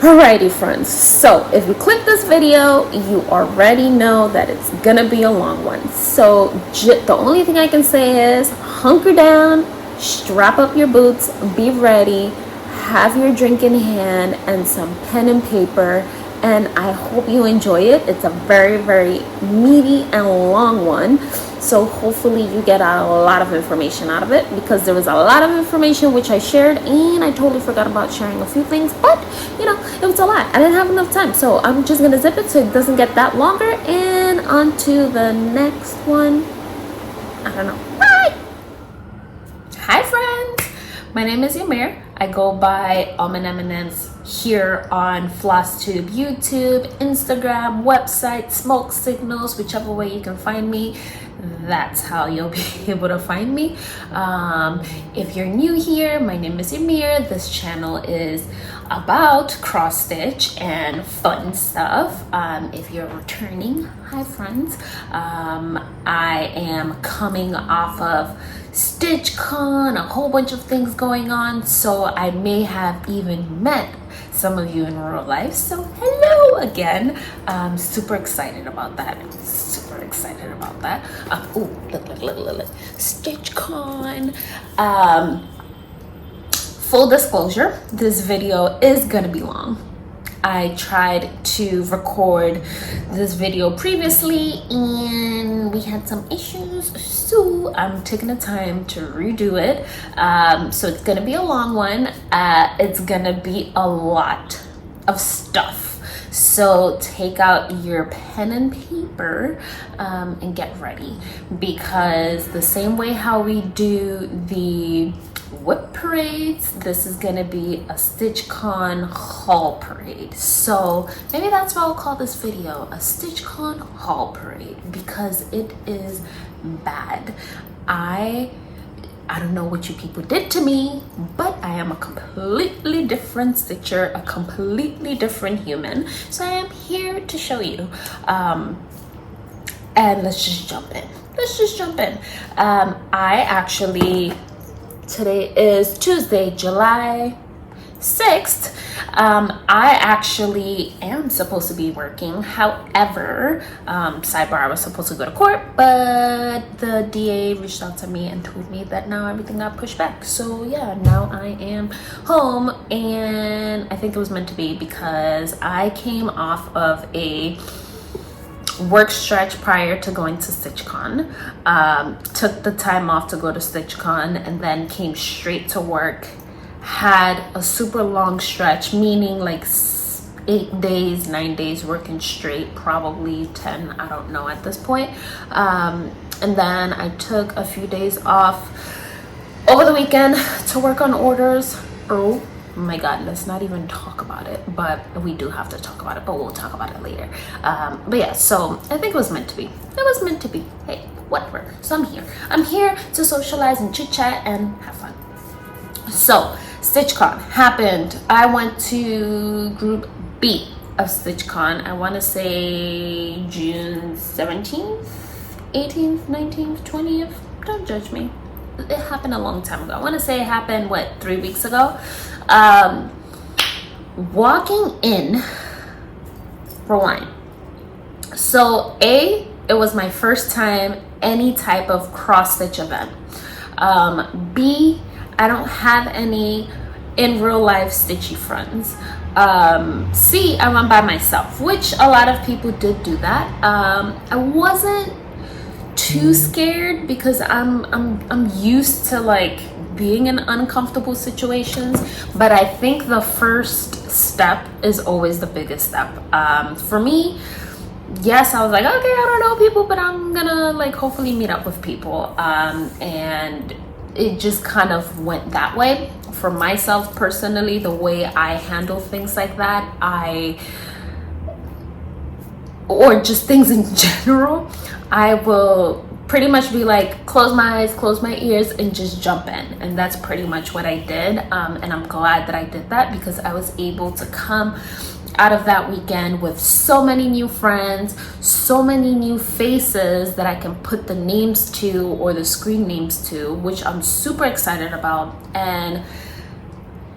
Alrighty friends, so if you click this video, you already know that it's gonna be a long one. So the only thing I can say is hunker down, strap up your boots, be ready, have your drink in hand and some pen and paper, and I hope you enjoy it. It's a very, very meaty and long one. So hopefully you get a lot of information out of it, because there was a lot of information which I shared and I totally forgot about sharing a few things, but you know, it was a lot. I didn't have enough time, so I'm just gonna zip it so it doesn't get that longer, and on to the next one. I don't know. Bye! Hi friends! My name is Yamir. I go by AlmondMnMs here on Flosstube, YouTube, Instagram, website, smoke signals, whichever way you can find me. That's how you'll be able to find me. If you're new here, my name is Yamir. This channel is about cross stitch and fun stuff. If you're returning, hi friends. I am coming off of Stitch Con, a whole bunch of things going on, so I may have even met some of you in real life. So hello again. Super excited about that. Super excited about that. Oh, look. Stitch Con. Full disclosure, this video is gonna be long. I tried to record this video previously and we had some issues, so I'm taking the time to redo it. So it's gonna be a long one. It's gonna be a lot of stuff. So take out your pen and paper and get ready, because the same way how we do the whip parades, this is gonna be a Stitch Con haul parade. So maybe that's what I'll call this video, a Stitch Con haul parade, because it is bad. I don't know what you people did to me, but I am a completely different stitcher, a completely different human. So I am here to show you. And let's just jump in. I actually, today is Tuesday, July 6th. I actually am supposed to be working. However, sidebar, I was supposed to go to court, but the DA reached out to me and told me that now everything got pushed back. So yeah, now I am home, and I think it was meant to be, because I came off of a work stretch prior to going to StitchCon. Took the time off to go to StitchCon and then came straight to work. Had a super long stretch, meaning like 8 days, 9 days working straight, probably 10, I don't know at this point. And then I took a few days off over the weekend to work on orders. Oh my god, let's not even talk about it, but we do have to talk about it, but we'll talk about it later. But yeah, so I think it was meant to be. It was meant to be. Hey, whatever. So I'm here to socialize and chit chat and have fun. So StitchCon happened. I went to group B of StitchCon. I want to say June 17th, 18th, 19th, 20th. Don't judge me. It happened a long time ago. I want to say it happened, 3 weeks ago. Walking in, rewind. So it was my first time any type of cross stitch event. B, I don't have any in real life stitchy friends. C, I went by myself, which a lot of people did do that. I wasn't too scared because I'm used to like being in uncomfortable situations, but I think the first step is always the biggest step. For me, yes, I was like, okay, I don't know people, but I'm gonna like hopefully meet up with people, and it just kind of went that way. For myself personally, the way I handle things like that, or just things in general, I will pretty much be like, close my eyes, close my ears, and just jump in. And that's pretty much what I did. And I'm glad that I did that, because I was able to come out of that weekend with so many new friends, so many new faces that I can put the names to, or the screen names to, which I'm super excited about. And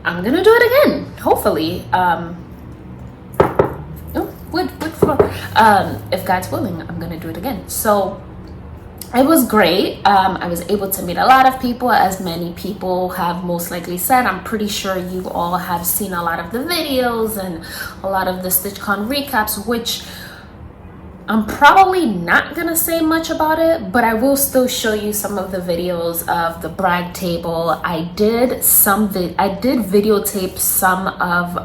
I'm gonna do it again, hopefully. if God's willing, I'm gonna do it again. So it was great. I was able to meet a lot of people, as many people have most likely said. I'm pretty sure you all have seen a lot of the videos and a lot of the Stitch Con recaps, which I'm probably not gonna say much about it, but I will still show you some of the videos of the brag table. I did videotape some of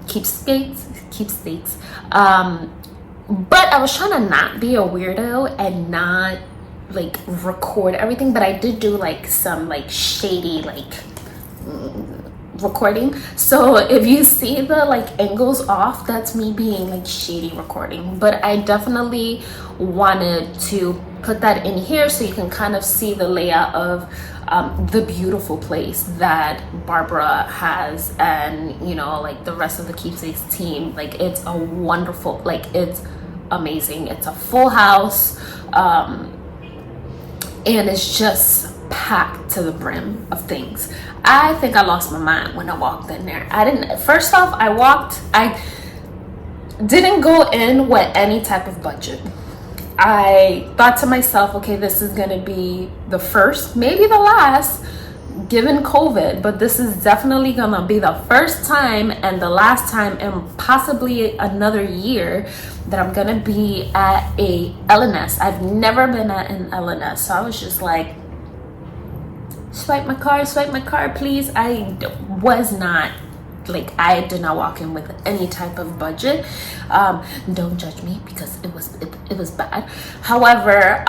keepsakes. But I was trying to not be a weirdo and not like record everything, but I did do like some like shady like recording. So if you see the like angles off, that's me being like shady recording. But I definitely wanted to put that in here so you can kind of see the layout of the beautiful place that Barbara has, and you know, like the rest of the keepsakes team. Like it's a wonderful, like it's amazing. It's a full house, and it's just packed to the brim of things. I think I lost my mind when I walked in there. I didn't go in with any type of budget. I thought to myself, okay, this is gonna be the first, maybe the last, given COVID, but this is definitely gonna be the first time and the last time in possibly another year that I'm gonna be at a LNS. I've never been at an LNS, so I was just like, swipe my card, please. I did not walk in with any type of budget. Don't judge me because it was bad. However,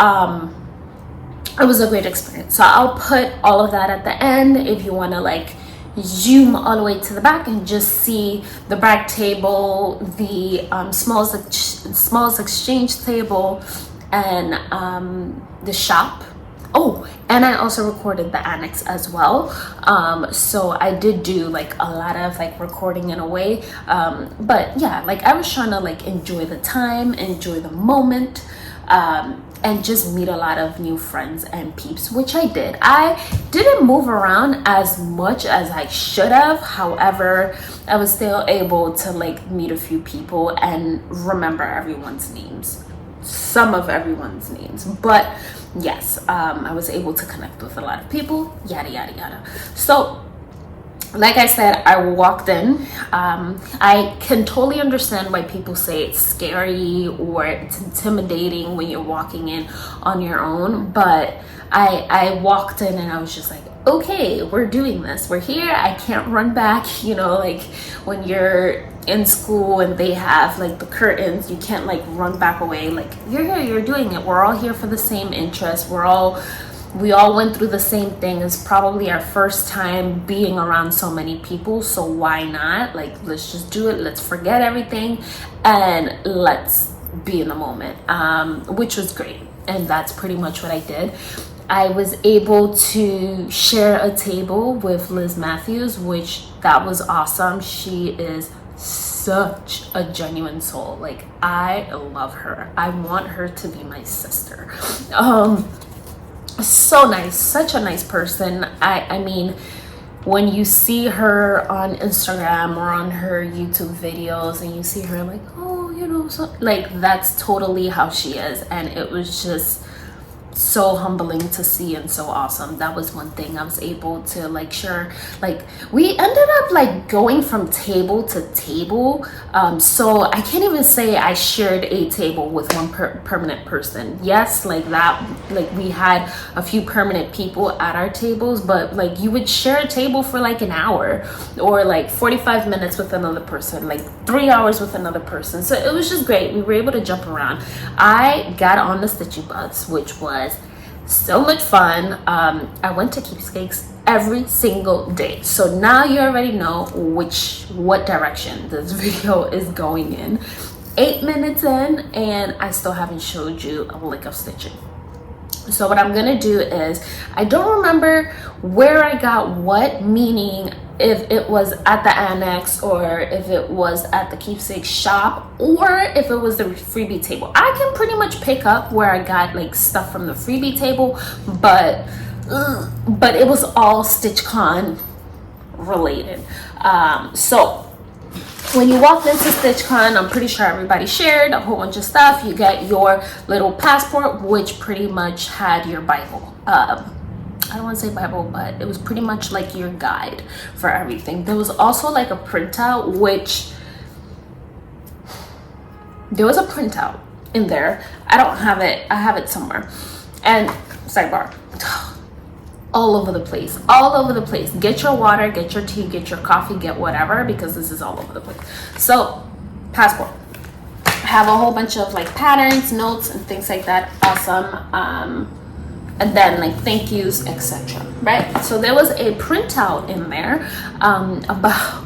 it was a great experience. So I'll put all of that at the end if you want to like zoom all the way to the back and just see the brag table, the smalls exchange table, and the shop. Oh, and I also recorded the annex as well. So I did do like a lot of like recording in a way. But yeah, like I was trying to like enjoy the time, enjoy the moment, and just meet a lot of new friends and peeps, which I did. I didn't move around as much as I should have. However, I was still able to like meet a few people and remember everyone's names, some of everyone's names. But yes, I was able to connect with a lot of people, yada yada yada. So like I said, I walked in. I can totally understand why people say it's scary or it's intimidating when you're walking in on your own, but I walked in and I was just like, okay, we're doing this, we're here. I can't run back, you know, like when you're in school and they have like the curtains, you can't like run back away. Like you're here, you're doing it. We're all here for the same interest. We all went through the same thing. It's probably our first time being around so many people, so why not? Like, let's just do it. Let's forget everything and let's be in the moment, which was great. And that's pretty much what I did. I was able to share a table with Liz Matthews, which that was awesome. She is such a genuine soul. Like, I love her. I want her to be my sister. So nice, such a nice person. I mean, when you see her on Instagram or on her YouTube videos and you see her like, oh, you know, so like that's totally how she is. And it was just so humbling to see and so awesome. That was one thing I was able to like share. Like we ended up like going from table to table, so I can't even say I shared a table with one permanent person. Yes, like that, like we had a few permanent people at our tables, but like you would share a table for like an hour or like 45 minutes with another person, like 3 hours with another person. So it was just great. We were able to jump around. I got on the Stitchy Bus, which was so much fun. I went to Keepsakes every single day, so now you already know what direction this video is going in. 8 minutes in and I still haven't showed you a lick of stitching. So what I'm gonna do is, I don't remember where I got what, meaning if it was at the annex or if it was at the keepsake shop or if it was the freebie table. I can pretty much pick up where I got like stuff from the freebie table, but it was all Stitch Con related. So when you walked into Stitch Con, I'm pretty sure everybody shared a whole bunch of stuff. You get your little passport, which pretty much had your Bible. I don't want to say Bible, but it was pretty much like your guide for everything. There was also like a printout, which there was a printout in there. I don't have it. I have it somewhere. And sidebar, all over the place, all over the place. Get your water, get your tea, get your coffee, get whatever, because this is all over the place. So passport, have a whole bunch of like patterns, notes, and things like that. Awesome. And then like thank yous, etc. Right? So there was a printout in there about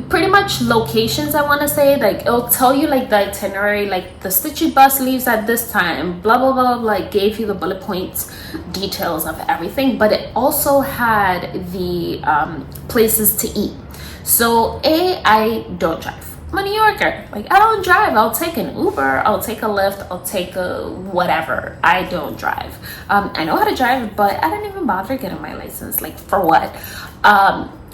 pretty much locations. I want to say, like, it'll tell you like the itinerary, like the Stitchy bus leaves at this time, blah blah blah, like gave you the bullet points, details of everything. But it also had the places to eat. So I don't drive. I'm a New Yorker. Like, I don't drive. I'll take an Uber, I'll take a Lyft, I'll take a whatever. I don't drive. I know how to drive, but I didn't even bother getting my license. Like, for what?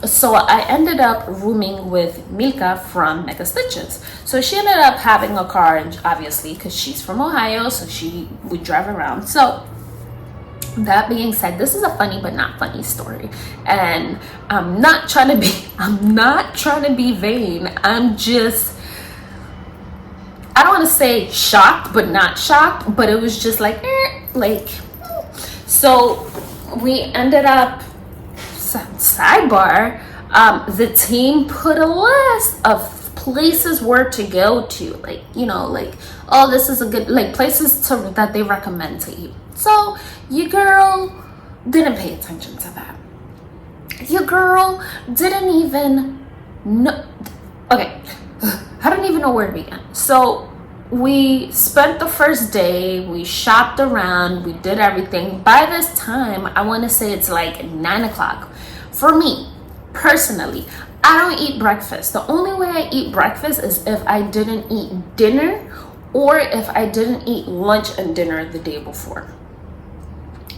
So I ended up rooming with Milka from Mega Stitches. So she ended up having a car, obviously, because she's from Ohio, so she would drive around. So that being said, this is a funny but not funny story, and I'm not trying to be vain. I don't want to say shocked but not shocked, but it was just like so we ended up, sidebar, the team put a list of places where to go to, like, you know, like, oh, this is a good, like, places that they recommend to eat. So your girl didn't pay attention to that. Your girl didn't even know. Okay, I don't even know where to begin. So we spent the first day, we shopped around, we did everything. By this time, I want to say it's like 9 o'clock. For me, personally, I don't eat breakfast. The only way I eat breakfast is if I didn't eat dinner or if I didn't eat lunch and dinner the day before.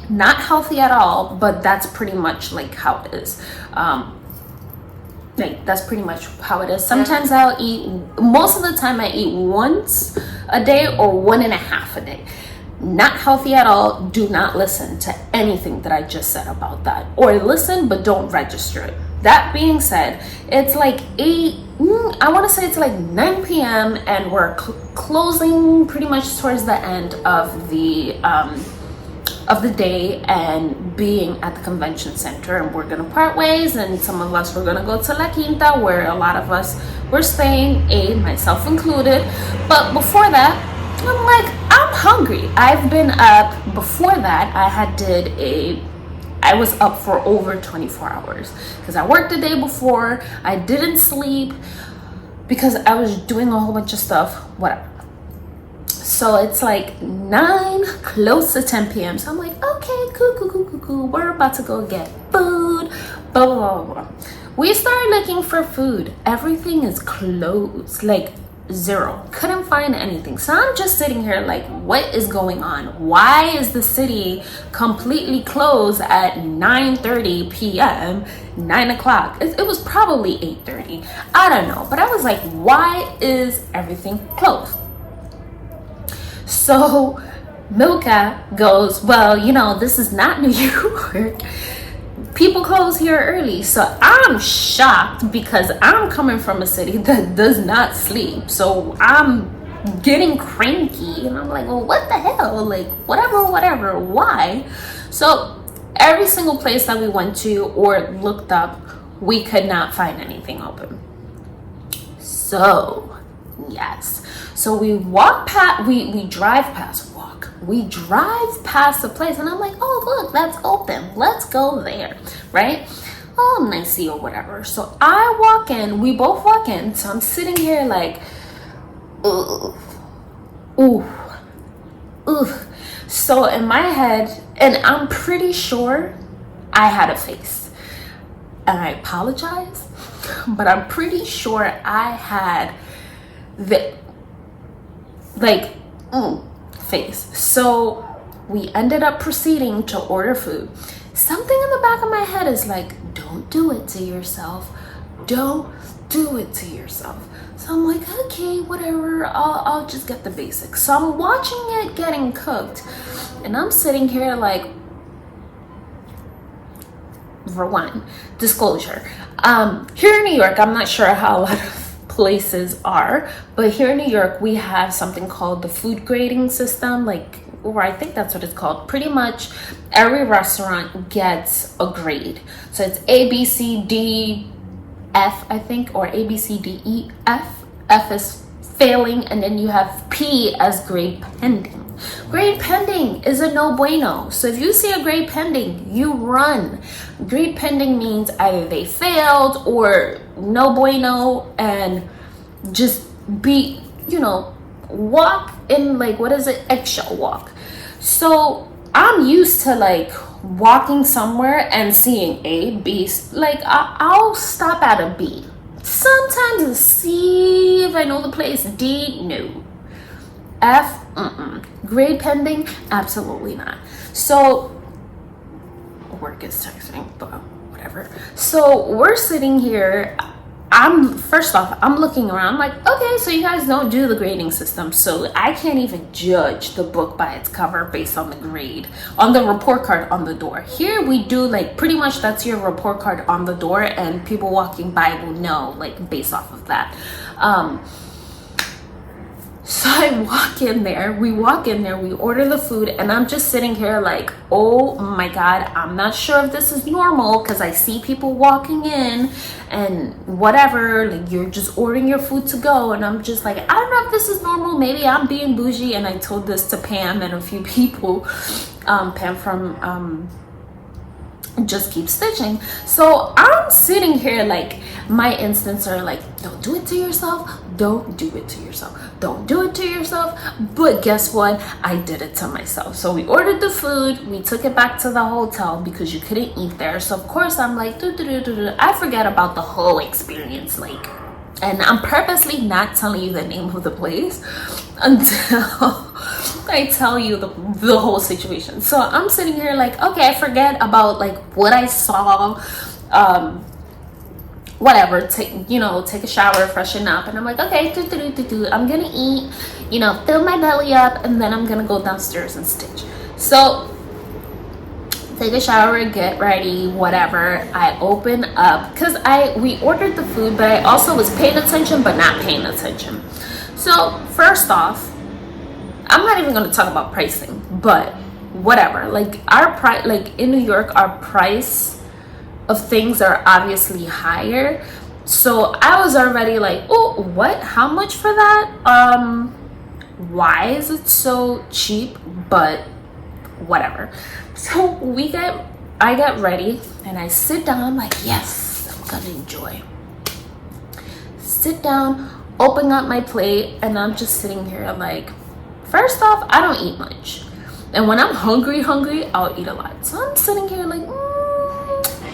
Not healthy at all, but that's pretty much like how it is. That's pretty much how it is. Sometimes I'll eat, most of the time I eat once a day or 1.5 a day. Not healthy at all. Do not listen to anything that I just said about that, or listen but don't register it. That being said, it's like I want to say it's like 9 p.m. and we're closing pretty much towards the end of the day and being at the convention center, and we're gonna part ways, and some of us were gonna go to La Quinta, where a lot of us were staying, myself included. But before that, I'm like, I'm hungry. I've been up. Before that, I was up for over 24 hours because I worked the day before. I didn't sleep because I was doing a whole bunch of stuff, whatever. So it's like 9, close to 10 p.m. So I'm like, okay, cool. We're about to go get food, blah, blah, blah, blah. We started looking for food. Everything is closed, like zero. Couldn't find anything. So I'm just sitting here like, what is going on? Why is the city completely closed at 9:30 p.m., 9 o'clock? It was probably 8:30. I don't know. But I was like, why is everything closed? So Milka goes, well, you know, this is not New York. People close here early. So I'm shocked because I'm coming from a city that does not sleep. So I'm getting cranky and I'm like, well, what the hell? Like, whatever, why? So every single place that we went to or looked up, we could not find anything open. So, yes. So we walk past, we drive past a place, and I'm like, oh, look, that's open. Let's go there, right? Oh, nicey or whatever. So I walk in, we both walk in. So I'm sitting here like, ooh. So in my head, and I'm pretty sure I had a face. And I apologize, but I'm pretty sure I had the face. So we ended up proceeding to order food. Something in the back of my head is like, don't do it to yourself. Don't do it to yourself. So I'm like, okay, whatever, I'll just get the basics. So I'm watching it getting cooked, and I'm sitting here like, rewind, disclosure. Here in New York, I'm not sure how a lot of places are, but here in New York, we have something called the food grading system, like, or I think that's what it's called. Pretty much every restaurant gets a grade. So it's A, B, C, D, F, I think, or A, B, C, D, E, F. F is failing, and then you have P as grade pending. Grade pending is a no bueno. So if you see a grade pending, you run. Grade pending means either they failed or no bueno, and just be, walk in, like, what is it? Eggshell walk. So I'm used to like walking somewhere and seeing A, B, like I'll stop at a B. Sometimes a C if I know the place. D, no. F, grade pending, absolutely not. So work is texting, but whatever. So we're sitting here. First off, I'm looking around, I'm like, okay, so you guys don't do the grading system, so I can't even judge the book by its cover based on the grade, on the report card on the door. Here we do, like, pretty much that's your report card on the door, and people walking by will know, like, based off of that. So I walk in there, we order the food, and I'm just sitting here like, oh my God, I'm not sure if this is normal, because I see people walking in and whatever, like, you're just ordering your food to go, and I'm just like, I don't know if this is normal, maybe I'm being bougie. And I told this to Pam and a few people, Pam from Just Keep Stitching. So I'm sitting here like, my instincts are like, don't do it to yourself, don't do it to yourself, don't do it to yourself. But guess what, I did it to myself. So we ordered the food, we took it back to the hotel because you couldn't eat there. So of course I'm like, I forget about the whole experience, like, and I'm purposely not telling you the name of the place until I tell you the whole situation. So I'm sitting here like, okay, I forget about like what I saw, whatever, take a shower, freshen up, and I'm like, okay, I'm gonna eat, fill my belly up, and then I'm gonna go downstairs and stitch. So take a shower, get ready, whatever. I open up, because we ordered the food, but I also was paying attention but not paying attention. So first off, I'm not even going to talk about pricing, but whatever. Like, our price, like in New York, our price of things are obviously higher. So I was already like, oh, what? How much for that? Why is it so cheap? But whatever. So I get ready and I sit down. I'm like, yes, I'm gonna enjoy. Sit down, open up my plate, and I'm just sitting here like, first off, I don't eat much. And when I'm hungry, I'll eat a lot. So I'm sitting here like,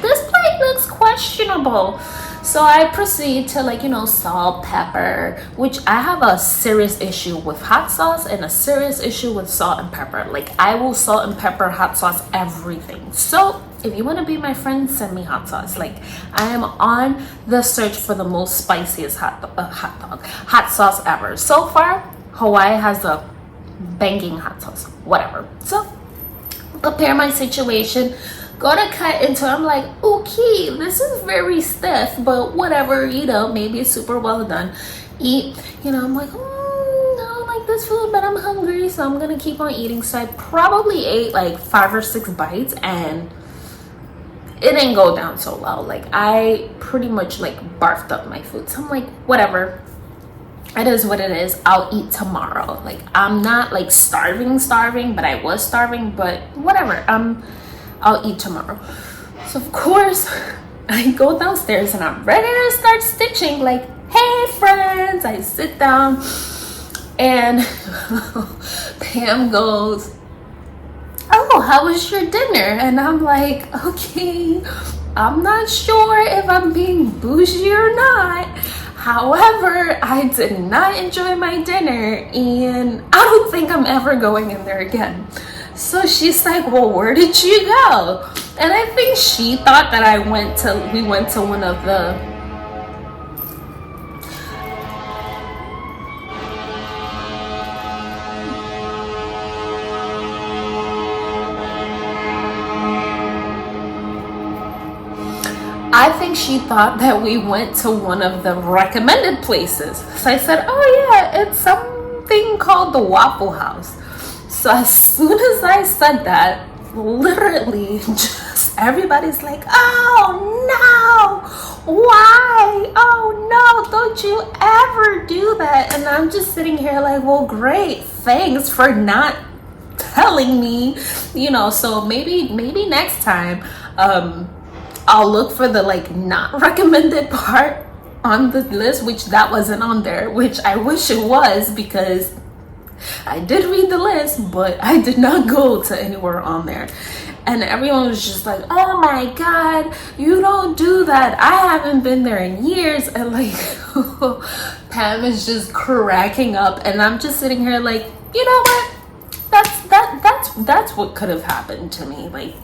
this plate looks questionable. So I proceed to, like, salt, pepper, which I have a serious issue with hot sauce and a serious issue with salt and pepper. Like, I will salt and pepper, hot sauce, everything. So if you want to be my friend, send me hot sauce. Like, I am on the search for the most spiciest hot sauce ever. So far, Hawaii has a banging hot sauce, whatever. So prepare my situation, go to cut into it. I'm like, okay, this is very stiff, but whatever, maybe it's super well done. Eat, I'm like, I don't like this food, but I'm hungry, so I'm gonna keep on eating. So I probably ate like 5 or 6 bites, and it didn't go down so well. Like, I pretty much like barfed up my food. So I'm like, whatever, it is what it is. I'll eat tomorrow. Like, I'm not like starving, but I was starving, but whatever, I'll eat tomorrow. So of course I go downstairs and I'm ready to start stitching. Like, hey friends, I sit down and Pam goes, oh, how was your dinner? And I'm like, okay, I'm not sure if I'm being bougie or not. However, I did not enjoy my dinner, and I don't think I'm ever going in there again. So she's like, well, where did you go? And I think she thought that we went to one of the I think she thought that we went to one of the recommended places. So I said, oh yeah, it's something called the Waffle House. So as soon as I said that, literally just everybody's like, oh no, why? Oh no, don't you ever do that? And I'm just sitting here like, well, great, thanks for not telling me, you know. So maybe next time I'll look for the like not recommended part on the list, which that wasn't on there, which I wish it was, because I did read the list, but I did not go to anywhere on there. And everyone was just like, oh my god, you don't do that, I haven't been there in years. And like Pam is just cracking up, and I'm just sitting here like, you know what, that's what could have happened to me, like,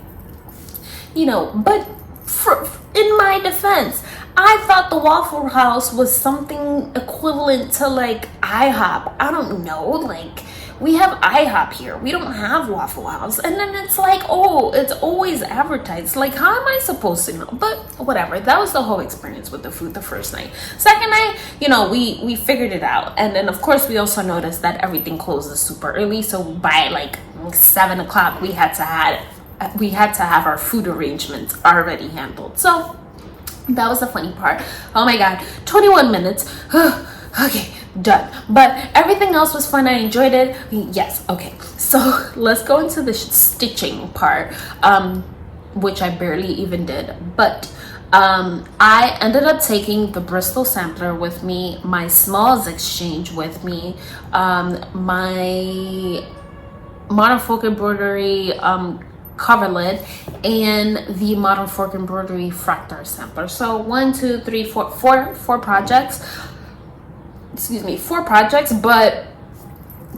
you know. But in my defense, I thought the Waffle House was something equivalent to like IHOP. I don't know, like we have IHOP here, we don't have Waffle House. And then it's like, oh, it's always advertised. Like, how am I supposed to know? But whatever, that was the whole experience with the food the first night. Second night, you know, we figured it out. And then of course we also noticed that everything closes super early, so by like 7 o'clock we had to have our food arrangements already handled. So that was the funny part. Oh my god, 21 minutes. Okay, done. But everything else was fun. I enjoyed it. Yes. Okay, so let's go into the stitching part, which I barely even did. But I ended up taking the Bristol Sampler with me, my Smalls Exchange with me, my Modern Folk Embroidery cover lid, and the Modern Folk Embroidery Fractar Sampler. So 1, 2, 3, 4 projects. Excuse me, 4 projects, but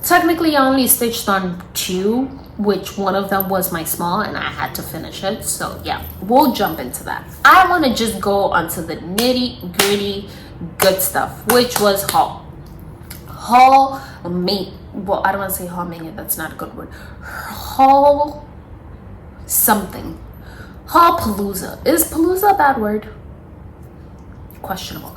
technically I only stitched on 2, which one of them was my small and I had to finish it. So yeah, we'll jump into that. I want to just go onto the nitty gritty good stuff, which was haul. Well, I don't want to say haul mania, that's not a good word. Haul something. Haul Palooza. Is Palooza a bad word? Questionable.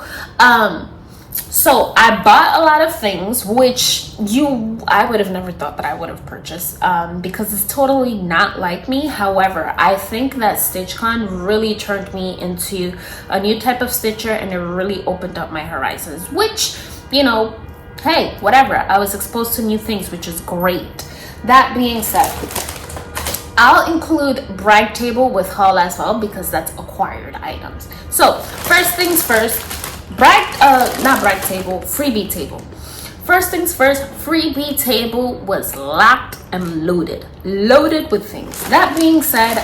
So I bought a lot of things, which I would have never thought that I would have purchased, because it's totally not like me. However, I think that Stitch Con really turned me into a new type of stitcher, and it really opened up my horizons, which, you know, hey, whatever. I was exposed to new things, which is great. That being said, I'll include brag table with haul as well, because that's acquired items. So first things first, not brag table, freebie table. First things first, freebie table was locked and loaded with things. That being said,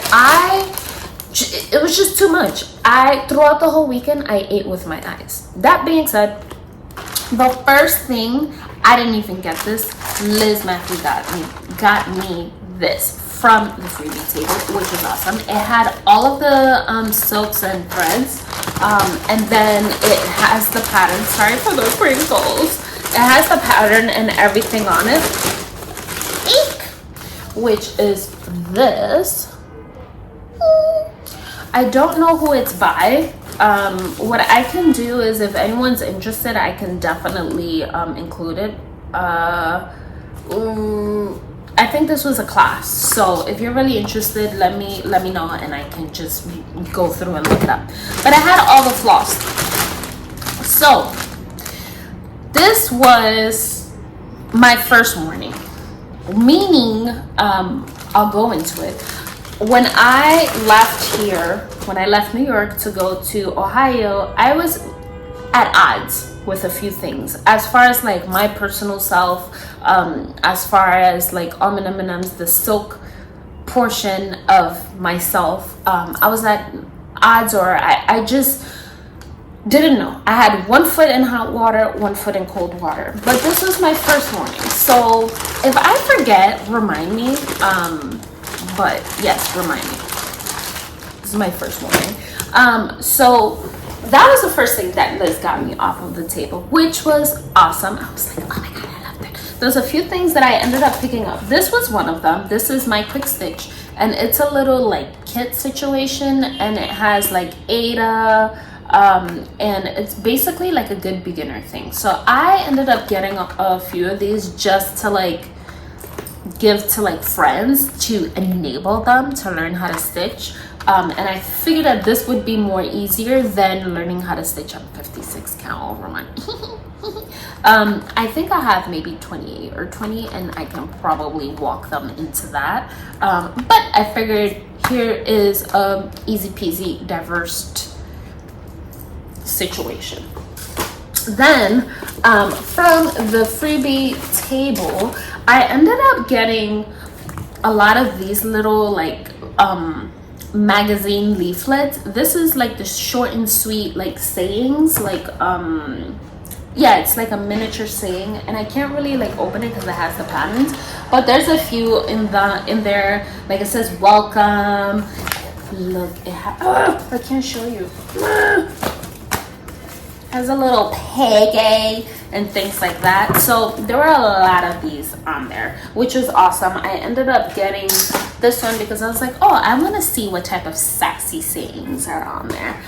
it was just too much. Throughout the whole weekend, I ate with my eyes. That being said, the first thing, I didn't even get this. Liz Matthew got me this from the freebie table, which was awesome. It had all of the silks and threads, and then it has the pattern. Sorry for those crinkles. It has the pattern and everything on it. Eek! Which is this. I don't know who it's by. What I can do is, if anyone's interested, I can definitely include it. I think this was a class, so if you're really interested, let me know, and I can just go through and look it up. But I had all the floss. So this was my first morning, meaning I'll go into it. When I left New York to go to Ohio, I was at odds with a few things, as far as like my personal self, as far as like AlmondMnMs, the silk portion of myself. I was at odds, or I just didn't know. I had one foot in hot water, one foot in cold water. But this was my first morning, so if I forget, remind me. But yes, remind me. This is my first morning. So that was the first thing that Liz got me off of the table, which was awesome. I was like, oh my god, I love that. There's a few things that I ended up picking up. This was one of them. This is my quick stitch, and it's a little like kit situation, and it has like Ada, and it's basically like a good beginner thing. So I ended up getting a few of these just to like give to like friends to enable them to learn how to stitch, and I figured that this would be more easier than learning how to stitch on 56 count over my I think I have maybe 28 or 20, and I can probably walk them into that, but I figured here is a easy peasy diverse situation. Then from the freebie table, I ended up getting a lot of these little like magazine leaflets. This is like the short and sweet like sayings, like yeah, it's like a miniature saying, and I can't really like open it because it has the patterns, but there's a few in there, like it says welcome. Look, I can't show you. Has a little peggy and things like that. So there were a lot of these on there, which was awesome. I ended up getting this one because I was like, oh, I want to see what type of sassy sayings are on there,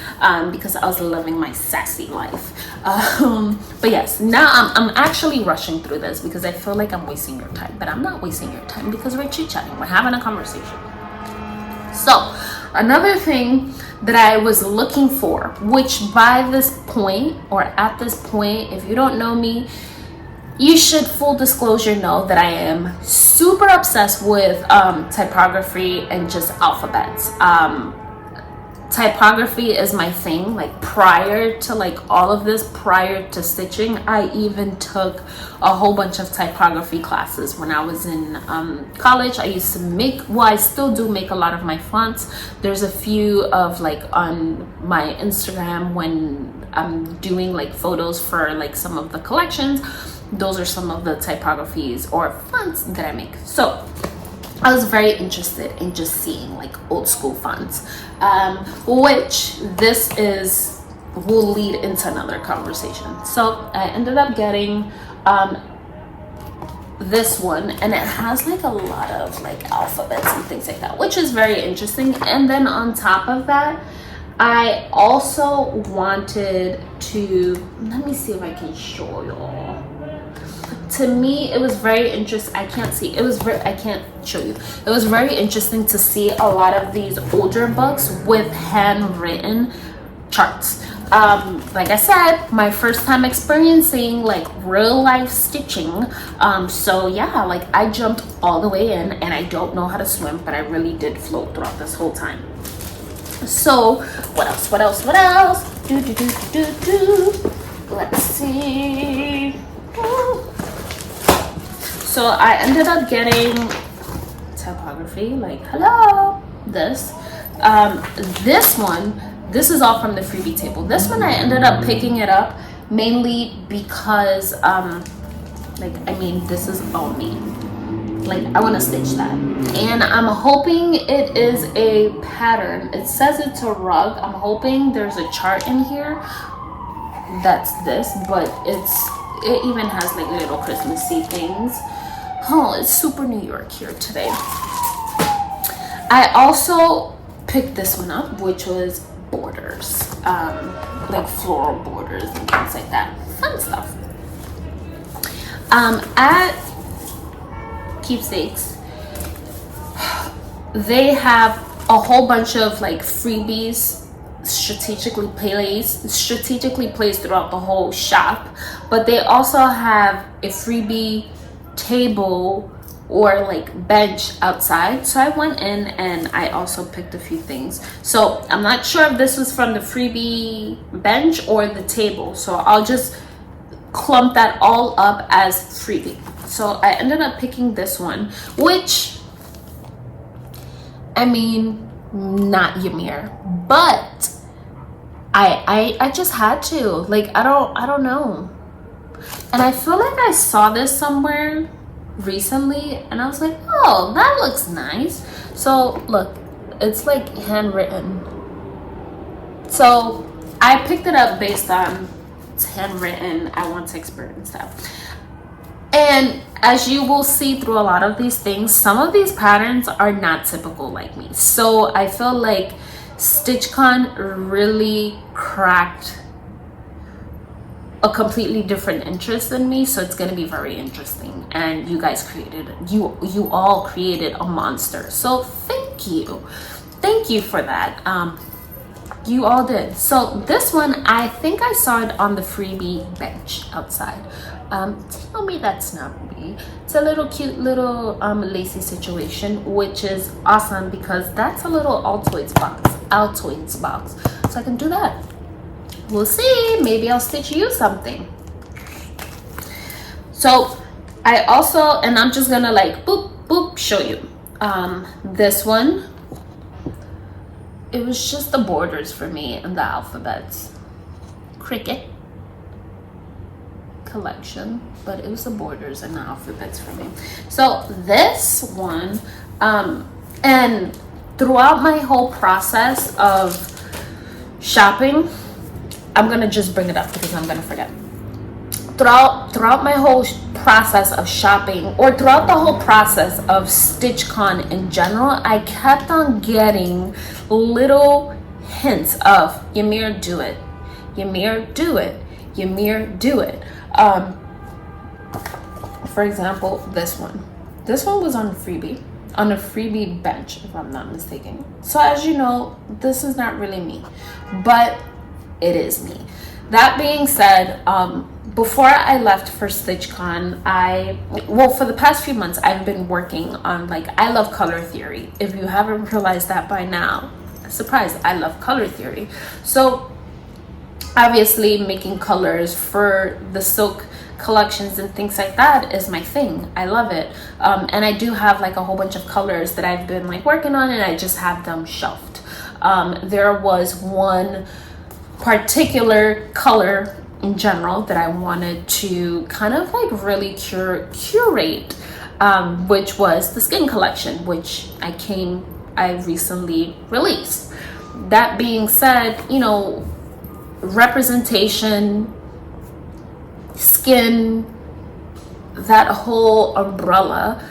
because I was living my sassy life. But yes, now I'm actually rushing through this because I feel like I'm wasting your time, but I'm not wasting your time because we're chit-chatting, we're having a conversation. So another thing that I was looking for, which by this point, or at this point, if you don't know me, you should, full disclosure, know that I am super obsessed with typography and just alphabets. Typography is my thing. Like prior to like all of this, prior to stitching, I even took a whole bunch of typography classes when I was in college. I used to make, well, I still do make a lot of my fonts. There's a few of like on my Instagram when I'm doing like photos for like some of the collections. Those are some of the typographies or fonts that I make. So I was very interested in just seeing like old school fonts, which this will lead into another conversation. So I ended up getting this one, and it has like a lot of like alphabets and things like that, which is very interesting. And then on top of that, I also wanted to, let me see if I can show y'all. To me, it was very interesting. I can't see. I can't show you. It was very interesting to see a lot of these older books with handwritten charts. Like I said, my first time experiencing like real life stitching. So yeah, like I jumped all the way in, and I don't know how to swim, but I really did float throughout this whole time. So what else? Let's see. So I ended up getting typography, like hello, this one, this is all from the freebie table. This one I ended up picking it up mainly because like, I mean, this is all me. Like I want to stitch that, and I'm hoping it is a pattern. It says it's a rug. I'm hoping there's a chart in here that's this, but it even has like little Christmassy things. Oh, it's super New York here today. I also picked this one up, which was borders, like floral borders and things like that. Fun stuff. At Keepsakes, they have a whole bunch of like freebies strategically placed throughout the whole shop, but they also have a freebie table or like bench outside. So I went in and I also picked a few things. So I'm not sure if this was from the freebie bench or the table, so I'll just clump that all up as freebie. So I ended up picking this one, which, I mean, not Yamir, but I just had to, like, I don't know. And I feel like I saw this somewhere recently, and I was like, oh, that looks nice. So look, it's like handwritten. So I picked it up based on it's handwritten. I want to experience that. And as you will see through a lot of these things, some of these patterns are not typical like me. So I feel like Stitch Con really cracked a completely different interest in me, so it's going to be very interesting. And you guys created, you all created a monster, so thank you for that. You all did. So this one, I think I saw it on the freebie bench outside. Tell me that's not me. It's a little cute little lacy situation, which is awesome because that's a little Altoids box, so I can do that. We'll see, maybe I'll stitch you something. So I also, and I'm just gonna like boop boop show you this one. It was just the borders for me and the alphabets. Cricket collection, but it was the borders and the alphabets for me. So this one, and throughout my whole process of shopping, I'm gonna just bring it up because I'm gonna forget. Throughout my whole process of shopping, or throughout the whole process of Stitch Con in general, I kept on getting little hints of Yamir, do it. Yamir, do it. Yamir, do it. For example, this one was on a freebie bench, if I'm not mistaken. So as you know, this is not really me, but it is me. That being said, before I left for StitchCon, for the past few months, I've been working on, like, I love color theory. If you haven't realized that by now, surprised, I love color theory. So obviously making colors for the silk collections and things like that is my thing. I love it. And I do have like a whole bunch of colors that I've been like working on, and I just have them shelved. There was one particular color in general that I wanted to kind of like really curate, which was the skin collection, which I recently released. That being said, you know, representation, skin, that whole umbrella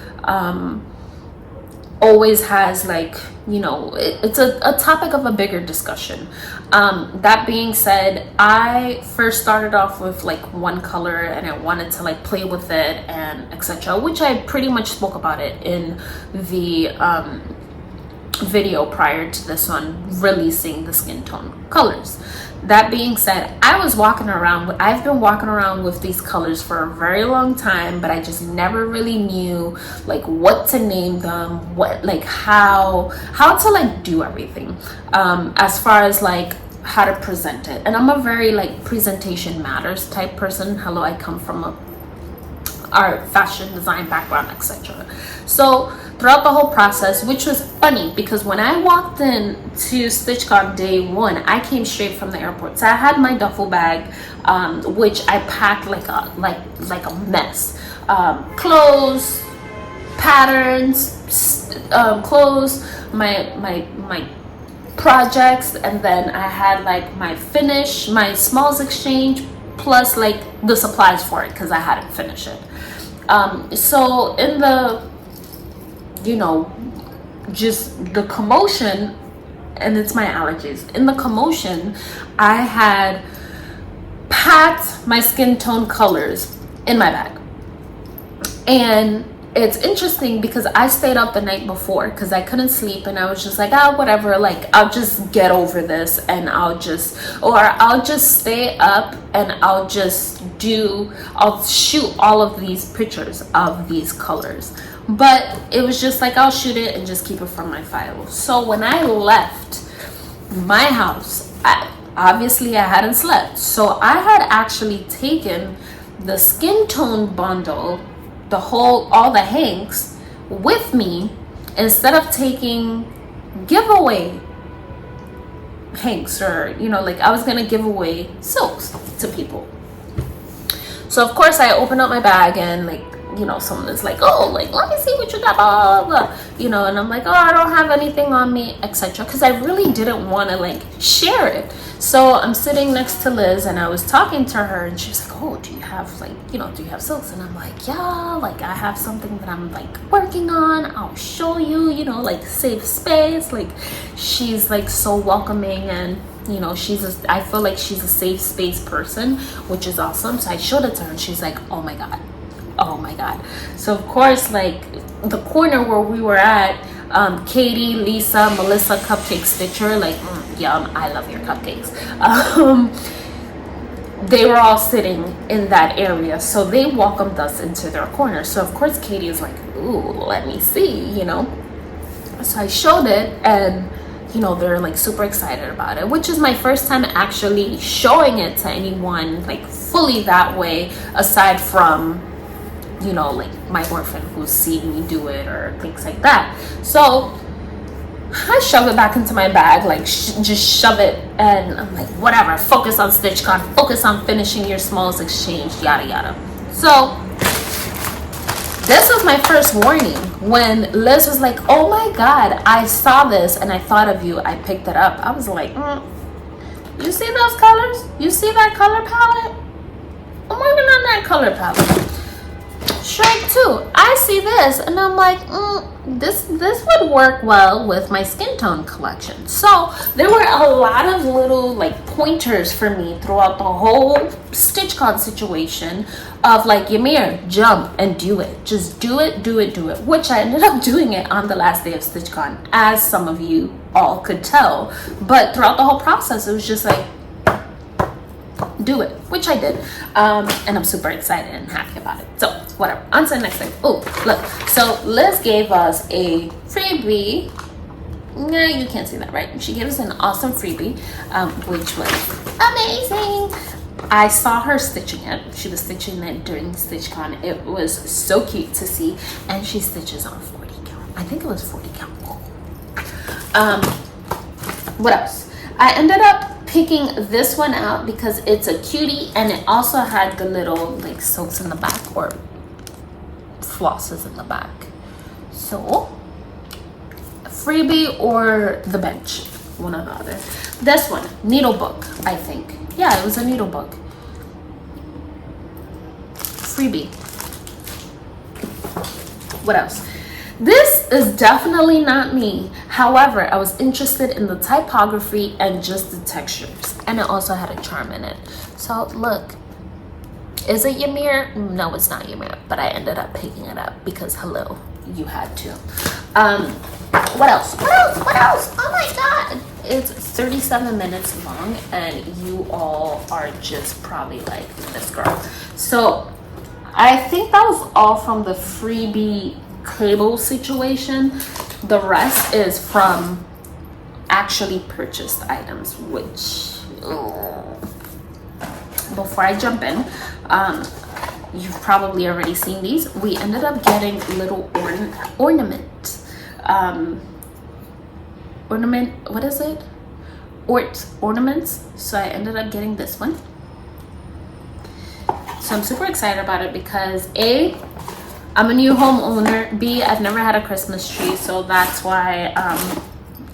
always has, like, you know, it's a topic of a bigger discussion. That being said, I first started off with like one color and I wanted to like play with it and etc., which I pretty much spoke about it in the video prior to this one, releasing the skin tone colors. That being said, I've been walking around with these colors for a very long time, but I just never really knew like what to name them, how to like do everything, as far as like how to present it. And I'm a very like presentation matters type person. Hello, I come from a art, fashion, design background, etc. So throughout the whole process, which was funny because when I walked in to StitchCon day one, I came straight from the airport. So I had my duffel bag, which I packed like a mess. Clothes, patterns, clothes, my projects, and then I had like my finish, my smalls exchange, plus like the supplies for it because I hadn't finished it. So in the, you know, just the commotion, and it's my allergies, in the commotion, I had packed my skin tone colors in my bag. And it's interesting because I stayed up the night before because I couldn't sleep, and I was just like, whatever, like I'll just get over this, and I'll just stay up and I'll shoot all of these pictures of these colors. But it was just like, I'll shoot it and just keep it from my file. So when I left my house, obviously I hadn't slept, so I had actually taken the skin tone bundle, all the hanks with me, instead of taking giveaway hanks, or, you know, like I was gonna give away silks to people. So of course I opened up my bag and like you know, someone is like, oh, like, let me see what you got, blah, blah, blah, you know, and I'm like, oh, I don't have anything on me, etc., because I really didn't want to like share it. So I'm sitting next to Liz and I was talking to her and she was like, oh, do you have like, you know, do you have silks? And I'm like, yeah, like I have something that I'm like working on, I'll show you, you know, like safe space. Like she's like so welcoming, and you know, I feel like she's a safe space person, which is awesome. So I showed it to her and she's like, oh my god, oh my god. So of course, like the corner where we were at, Katie, Lisa, Melissa, Cupcake Stitcher, like yum, I love your cupcakes. They were all sitting in that area, so they welcomed us into their corner. So of course Katie is like, ooh, let me see, you know. So I showed it, and you know, they're like super excited about it, which is my first time actually showing it to anyone like fully that way, aside from, you know, like my boyfriend who's seen me do it or things like that. So I shove it back into my bag, like just shove it, and I'm like, whatever, focus on Stitch Con, focus on finishing your smalls exchange, yada yada. So this was my first warning when Liz was like, oh my god, I saw this and I thought of you, I picked it up. I was like, you see those colors? You see that color palette? I'm working on that color palette. Shrek 2, I see this and I'm like, this would work well with my skin tone collection. So there were a lot of little like pointers for me throughout the whole Stitch Con situation of like, Yamir, jump and do it. Just do it, do it, do it. Which I ended up doing it on the last day of Stitch Con, as some of you all could tell. But throughout the whole process, it was just like, do it, which I did, and I'm super excited and happy about it. So whatever, on to the next thing. Oh, look, so Liz gave us a freebie. Nah, you can't see that, right? She gave us an awesome freebie, which was amazing. I saw her stitching it. She was stitching it during StitchCon. It was so cute to see, and she stitches on 40 count. I think it was 40 count. What else? I ended up picking this one out because it's a cutie, and it also had the little like soaps in the back, or flosses in the back. So freebie or the bench, one or the other. This one, needle book, I think. Yeah, it was a needle book. Freebie. What else? This is definitely not me. However, I was interested in the typography and just the textures, and it also had a charm in it. So look, is it Yamir? No, it's not Yamir, but I ended up picking it up because hello, you had to. What else? What else? What else? Oh my god, it's 37 minutes long, and you all are just probably like, this girl. So I think that was all from the freebie cable situation. The rest is from actually purchased items, which before I jump in, you've probably already seen these. We ended up getting little ornament, what is it? Ornaments. So I ended up getting this one. So I'm super excited about it because A, I'm a new homeowner. B, I've never had a Christmas tree, so that's why,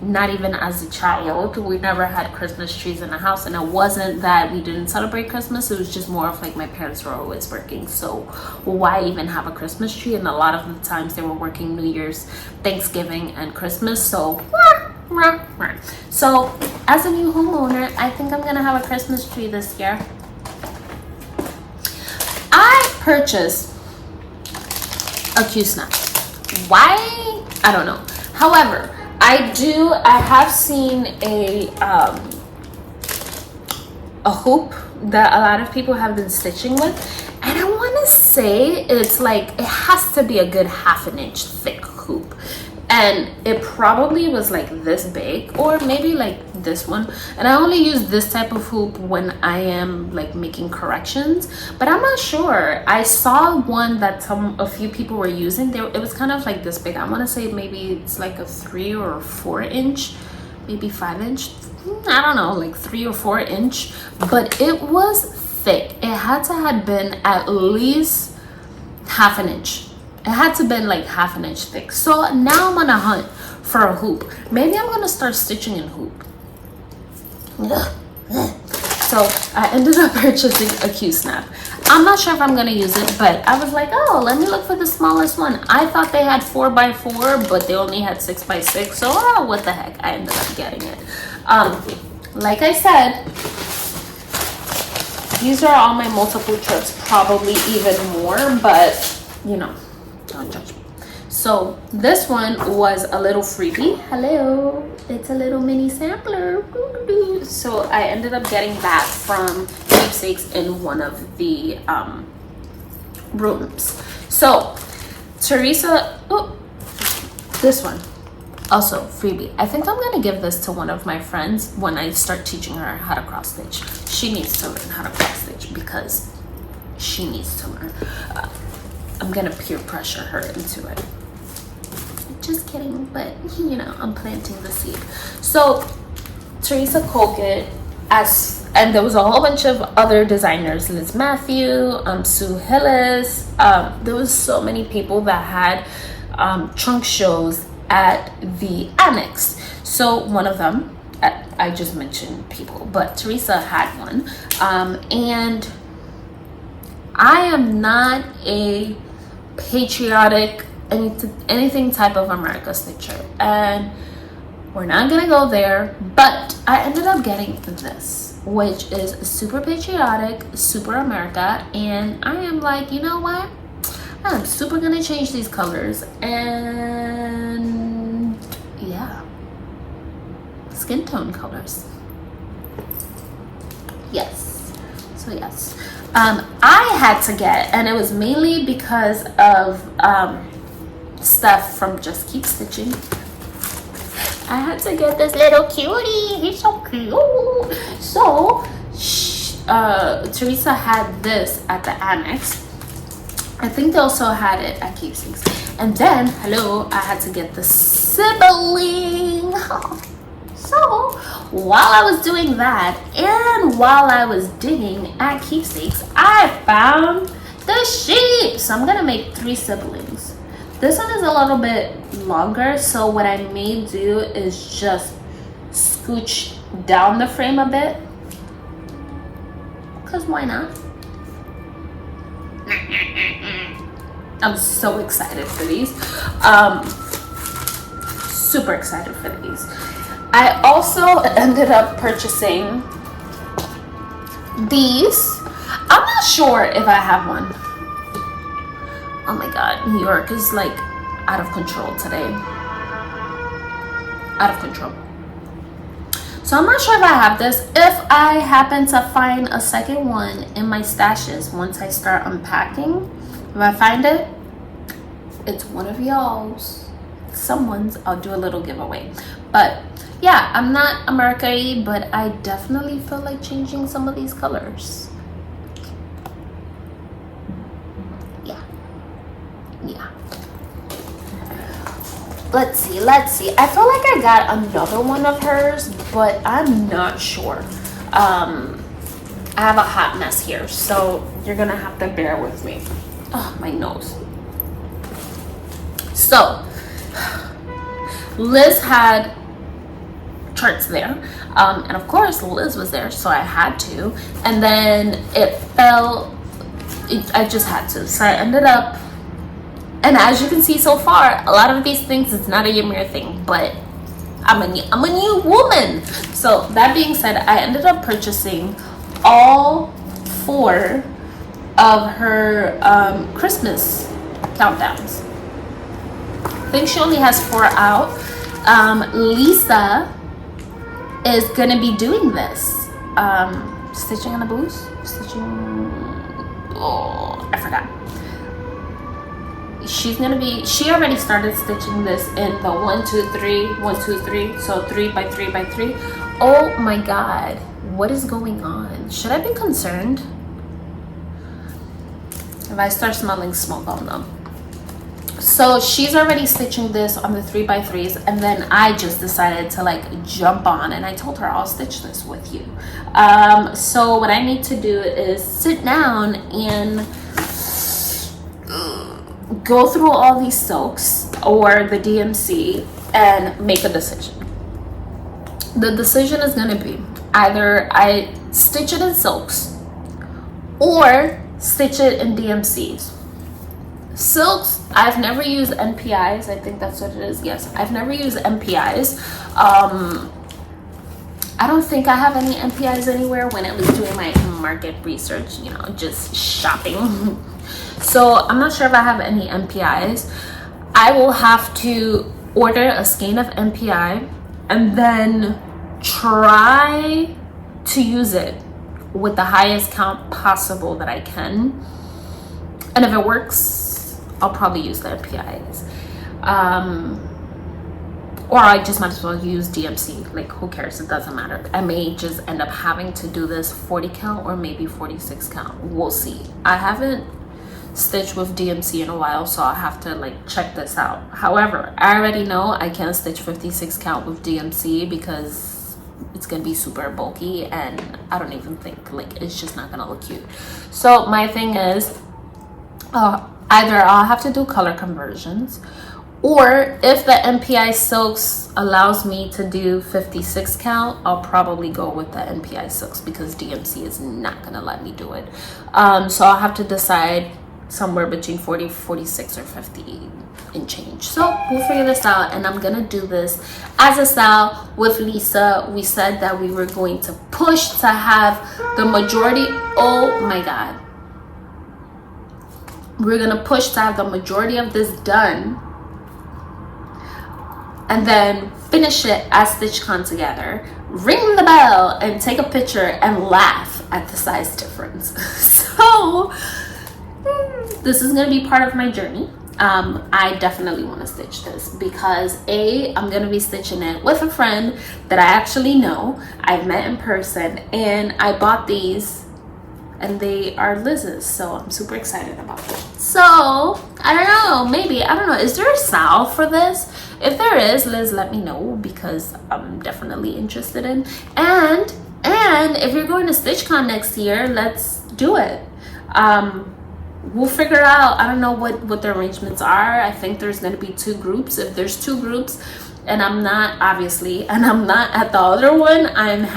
not even as a child, we never had Christmas trees in the house. And it wasn't that we didn't celebrate Christmas, it was just more of like my parents were always working, so why even have a Christmas tree? And a lot of the times they were working New Year's, Thanksgiving, and Christmas, so so as a new homeowner, I think I'm gonna have a Christmas tree this year. I purchased a Q-snap. Why? I don't know. However, I have seen a hoop that a lot of people have been stitching with, and I want to say it's like, it has to be a good ½ inch thick hoop, and it probably was like this big, or maybe like this one. And I only use this type of hoop when I am like making corrections, but I'm not sure. I saw one that a few people were using. It was kind of like this big. I want to say maybe it's like a 3 or 4 inch, maybe 5 inch, I don't know, like 3 or 4 inch, but it was thick. It had to have been at least half an inch. It had to be like half an inch thick. So now I'm on a hunt for a hoop. Maybe I'm gonna start stitching in hoop. So I ended up purchasing a Q-snap. I'm not sure if I'm gonna use it, but I was like, oh, let me look for the smallest one. I thought they had 4x4, but they only had 6x6. So what the heck? I ended up getting it. Like I said, these are all my multiple trips, probably even more, but you know, don't judge me. So this one was a little freebie. Hello, it's a little mini sampler. So I ended up getting that from Keepsakes in one of the rooms. So Teresa, oh, this one also freebie. I think I'm gonna give this to one of my friends when I start teaching her how to cross stitch. She needs to learn how to cross stitch because she needs to learn. I'm gonna peer pressure her into it. Just kidding, but you know, I'm planting the seed. So Teresa Colgate, and there was a whole bunch of other designers, Liz Matthew, Sue Hillis. There was so many people that had trunk shows at the annex. So one of them, I just mentioned people, but Teresa had one. And I am not a patriotic anything type of America stitcher, and we're not gonna go there, but I ended up getting this, which is super patriotic, super America, and I am like, you know what, I'm super gonna change these colors. And yeah, skin tone colors. Yes. So yes, I had to get, and it was mainly because of stuff from Just Keep Stitching. I had to get this little cutie. He's so cute. So Teresa had this at the annex. I think they also had it at Keepsakes. And then, hello, I had to get the sibling. So while I was doing that, and while I was digging at Keepsakes, I found the sheep. So I'm gonna make 3 siblings. This one is a little bit longer, so what I may do is just scooch down the frame a bit, because why not? I'm so excited for these. Super excited for these. I also ended up purchasing these. I'm not sure if I have one. Oh my god, New York is like out of control today. Out of control. So I'm not sure if I have this. If I happen to find a second one in my stashes once I start unpacking, if I find it, it's one of y'all's. Someone's. I'll do a little giveaway. But yeah, I'm not America-y, but I definitely feel like changing some of these colors. Yeah. Let's see. I feel like I got another one of hers, but I'm not sure. I have a hot mess here, so you're gonna have to bear with me. Oh, my nose. So Liz had charts there, and of course Liz was there, so I had to, and then it fell. I just had to, so I ended up. And as you can see so far, a lot of these things, it's not a Yamir thing, but I'm a new woman. So that being said, I ended up purchasing all 4 of her Christmas countdowns. I think she only has 4 out. Lisa is gonna be doing this. Stitching on the blues? I forgot. She already started stitching this in the 1 2 3 1 2 3, so 3 by 3 by 3. Oh my god, what is going on? Should I be concerned? If I start smelling smoke, I'll know. So she's already stitching this on the 3 by 3s, and then I just decided to like jump on, and I told her I'll stitch this with you. So what I need to do is sit down and go through all these silks or the DMC and make a decision. The decision is going to be either I stitch it in silks or stitch it in DMCs. Silks, I've never used NPIs. I think that's what it is. Yes, I've never used NPIs. I don't think I have any NPIs anywhere when at least doing my market research, you know, just shopping. So I'm not sure if I have any NPIs. I will have to order a skein of NPI and then try to use it with the highest count possible that I can. And if it works, I'll probably use the NPIs. Or I just might as well use DMC. Like, who cares? It doesn't matter. I may just end up having to do this 40 count or maybe 46 count. We'll see. I haven't stitched with DMC in a while, so I'll have to like check this out. However, I already know I can't stitch 56 count with DMC because it's gonna be super bulky, and I don't even think, like, it's just not gonna look cute. So my thing is, either I'll have to do color conversions, or if the NPI silks allows me to do 56 count, I'll probably go with the NPI silks because DMC is not gonna let me do it. So I'll have to decide somewhere between 40, 46, or 50 and change. So we'll figure this out, and I'm gonna do this as a style with Lisa. We said that we were going to push to have the majority, oh my god, we're gonna push to have the majority of this done and then finish it as Stitch Con together, ring the bell, and take a picture and laugh at the size difference. So this is gonna be part of my journey. I definitely want to stitch this because I'm gonna be stitching it with a friend that I actually know, I've met in person, and I bought these and they are Liz's, so I'm super excited about it. So I don't know, maybe, I don't know, is there a style for this? If there is, Liz, let me know because I'm definitely interested in. And if you're going to StitchCon next year, let's do it. We'll figure out, I don't know what the arrangements are. I think there's going to be 2 groups. If there's 2 groups and I'm not, obviously, and I'm not at the other one, and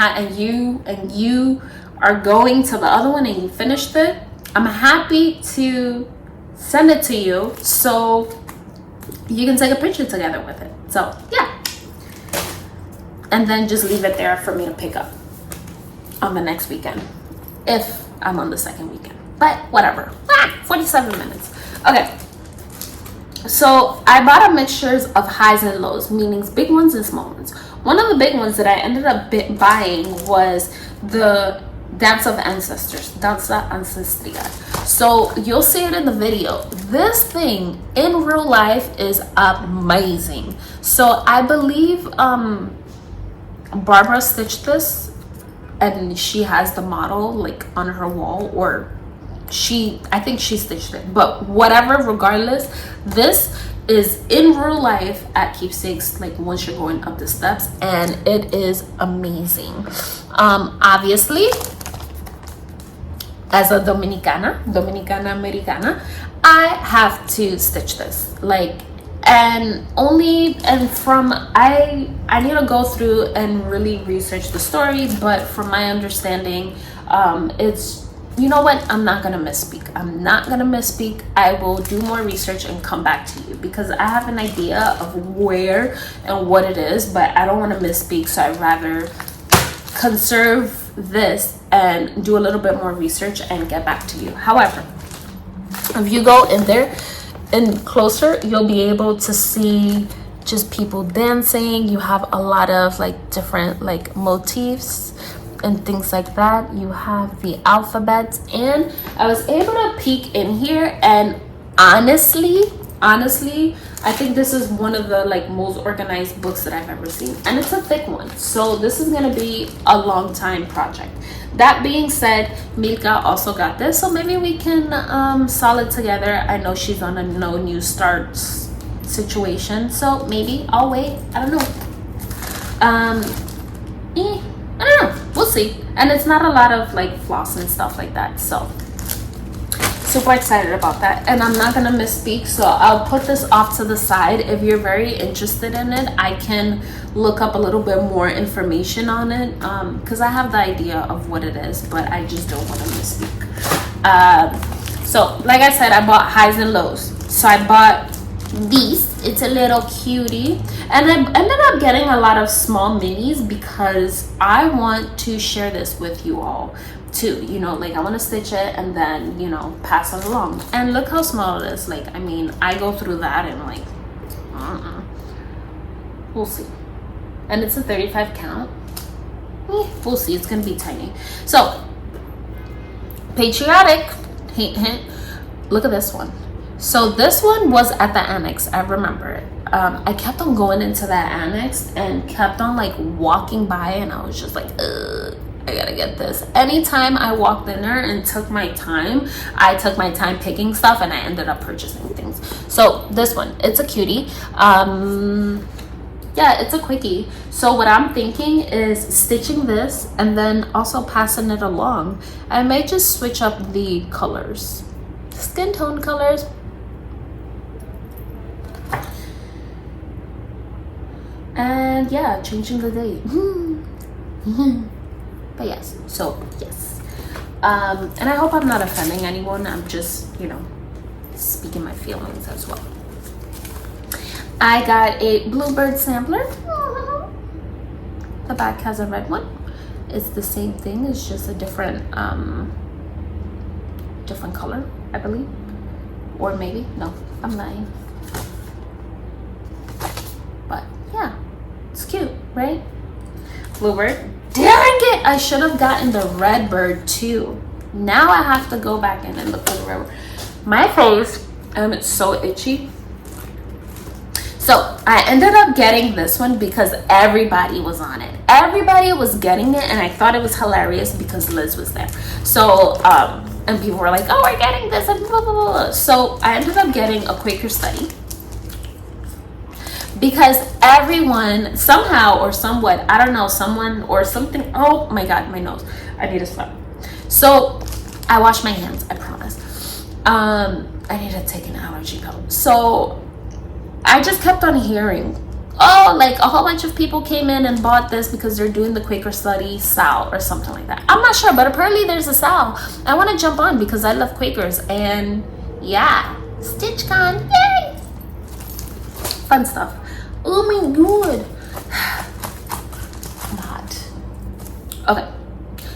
you are going to the other one and you finished it, I'm happy to send it to you so you can take a picture together with it. So yeah, and then just leave it there for me to pick up on the next weekend if I'm on the second weekend, but whatever. 47 minutes. Okay, so I bought a mixtures of highs and lows, meaning big ones and small ones. One of the big ones that I ended up buying was the Danza Ancestria. So you'll see it in the video. This thing in real life is amazing. So I believe Barbara stitched this and she has the model like on her wall, or I think she stitched it, but whatever, regardless, this is in real life at Keepsakes, like once you're going up the steps, and it is amazing. Obviously, as a Dominicana Americana, I have to stitch this, like, I need to go through and really research the story, but from my understanding, it's, you know what, I'm not gonna misspeak. I will do more research and come back to you because I have an idea of where and what it is, but I don't want to misspeak, so I'd rather conserve this and do a little bit more research and get back to you. However, if you go in there and closer, you'll be able to see just people dancing. You have a lot of like different like motifs and things like that. You have the alphabets, and I was able to peek in here, and honestly, I think this is one of the like most organized books that I've ever seen, and it's a thick one, so this is gonna be a long time project. That being said, Milka also got this, so maybe we can solid together. I know she's on a no new starts situation, so maybe I'll wait. I don't know. I don't know, we'll see. And it's not a lot of like floss and stuff like that, so super excited about that, and I'm not gonna misspeak, so I'll put this off to the side. If you're very interested in it, I can look up a little bit more information on it, because I have the idea of what it is, but I just don't want to misspeak. So like I said, I bought highs and lows. So I bought these. It's a little cutie, and I ended up getting a lot of small minis because I want to share this with you all too. You know, like I want to stitch it and then, you know, pass it along. And look how small it is. Like, I mean, I go through that and like we'll see. And it's a 35 count. We'll see. It's gonna be tiny. So patriotic, hint hint. Look at this one. So this one was at the annex. I remember it. I kept on going into that annex and kept on like walking by, and I was just like, I gotta get this. Anytime I walked in there and took my time, I took my time picking stuff, and I ended up purchasing things. So this one, it's a cutie. Yeah, it's a quickie. So what I'm thinking is stitching this and then also passing it along. I may just switch up the colors, skin tone colors. And yeah, changing the date. But yes, so yes. And I hope I'm not offending anyone. I'm just, you know, speaking my feelings as well. I got a Bluebird Sampler. The back has a red one. It's the same thing, it's just a different different color, I believe. Or maybe, no, I'm lying. But yeah, it's cute, right? Bluebird. Dang it! I should have gotten the red bird too. Now I have to go back in and look for the red bird. My face, it's so itchy. So I ended up getting this one because everybody was on it. Everybody was getting it, and I thought it was hilarious because Liz was there. So, and people were like, oh, we're getting this, and blah, blah, blah. So I ended up getting a Quaker Study because everyone, somehow or somewhat, I don't know, someone or something, oh my God, my nose, I need to stop. So I wash my hands, I promise. I need to take an allergy pill. So I just kept on hearing, oh, like a whole bunch of people came in and bought this because they're doing the Quaker Study sale or something like that. I'm not sure, but apparently there's a sale. I want to jump on because I love Quakers, and yeah, Stitch Con, yay! Fun stuff. Oh my God. I'm hot. Okay.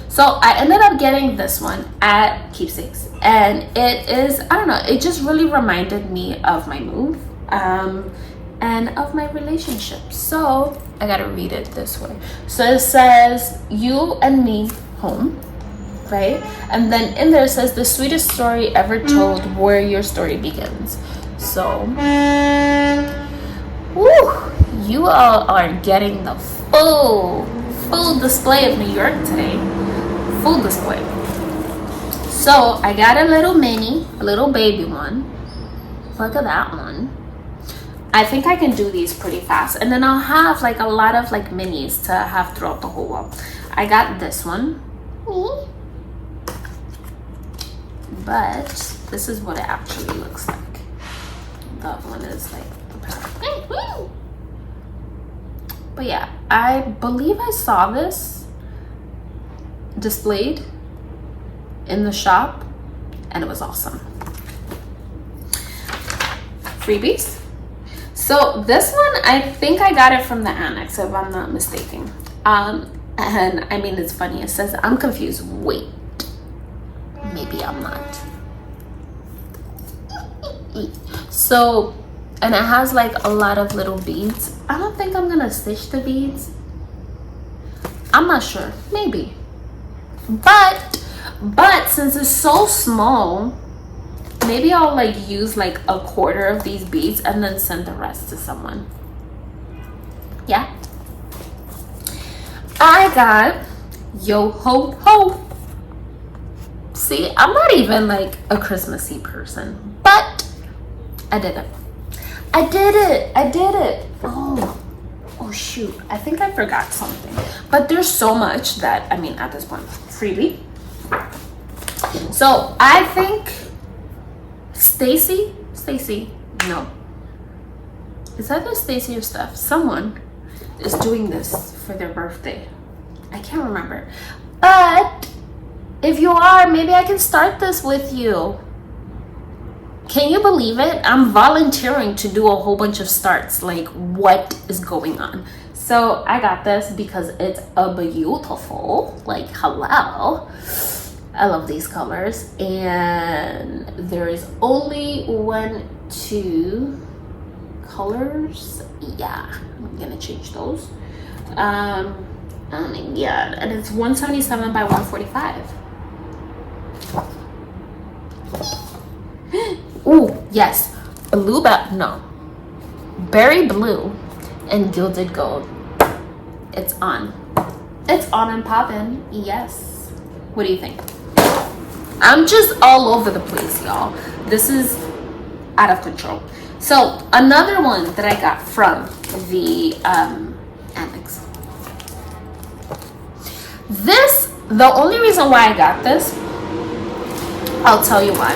So I ended up getting this one at Keepsakes, and it is, I don't know, it just really reminded me of my move. And of my relationship. So I gotta read it this way. So it says, you and me home, right? And then in there it says, the sweetest story ever told, where your story begins. So woo, you all are getting the full display of New York today. Full display. So I got a little mini, a little baby one. Look at that one. I think I can do these pretty fast, and then I'll have like a lot of like minis to have throughout the whole wall. I got this one, but this is what it actually looks like. That one is like, but yeah, I believe I saw this displayed in the shop, and it was awesome. Freebies. So this one, I think I got it from the annex, if I'm not mistaken. And I mean, it's funny. It says, I'm confused. Wait, maybe I'm not. So, and it has like a lot of little beads. I don't think I'm gonna stitch the beads. I'm not sure. Maybe. But since it's so small, maybe I'll like use like a quarter of these beads and then send the rest to someone. Yeah. I got yo ho ho. See, I'm not even like a Christmassy person, but I did it. I did it. Oh shoot. I think I forgot something. But there's so much that, I mean, at this point, freebie. So I think Stacy, no. It's either Stacy or Steph. Someone is doing this for their birthday. I can't remember. But if you are, maybe I can start this with you. Can you believe it? I'm volunteering to do a whole bunch of starts. Like, what is going on? So I got this because it's a beautiful, like, hello. I love these colors. And there is only 1, 2 colors. Yeah, I'm gonna change those. Oh my god, and it's 177 by 145. Ooh, yes, berry blue and gilded gold. It's on and poppin'. Yes. What do you think? I'm just all over the place, y'all. This is out of control. So another one that I got from the Amex. The only reason why I got this, I'll tell you why.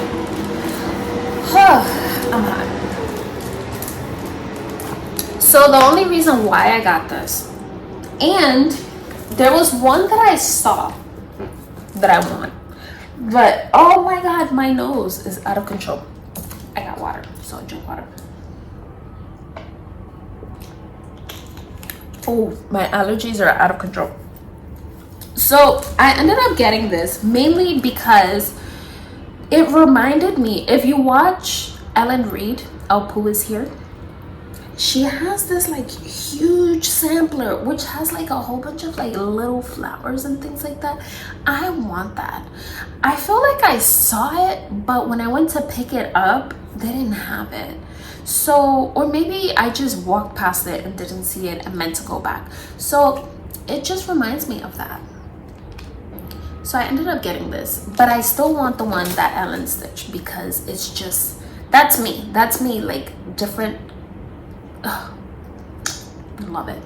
I'm hot. So the only reason why I got this, and there was one that I saw that I want, but oh my god, my nose is out of control. I got water, so I drink water. Oh, my allergies are out of control. So I ended up getting this mainly because it reminded me, if you watch Ellen Reed, Pooh is here, she has this like huge sampler which has like a whole bunch of like little flowers and things like that. I want that. I feel like I saw it, but when I went to pick it up, they didn't have it. So, or maybe I just walked past it and didn't see it and meant to go back. So it just reminds me of that. So I ended up getting this, but I still want the one that Ellen stitched because it's just, that's me, like different. Ugh, love it.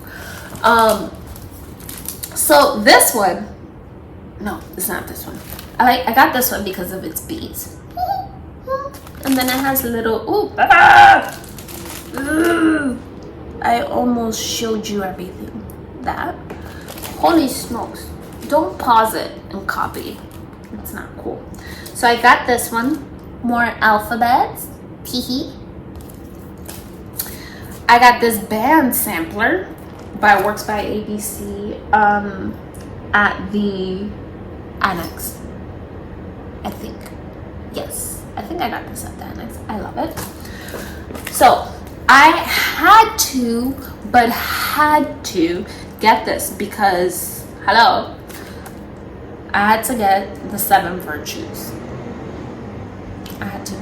So this one, no, it's not this one. I got this one because of its beads. And then it has little, I almost showed you everything. That, holy smokes. Don't pause it and copy. It's not cool. So I got this one, more alphabets. Teehee. I got this band sampler by Works by ABC at the Annex. I think. Yes, I think I got this at the Annex. I love it. So I had to get this because, hello, I had to get the 7 virtues. I had to.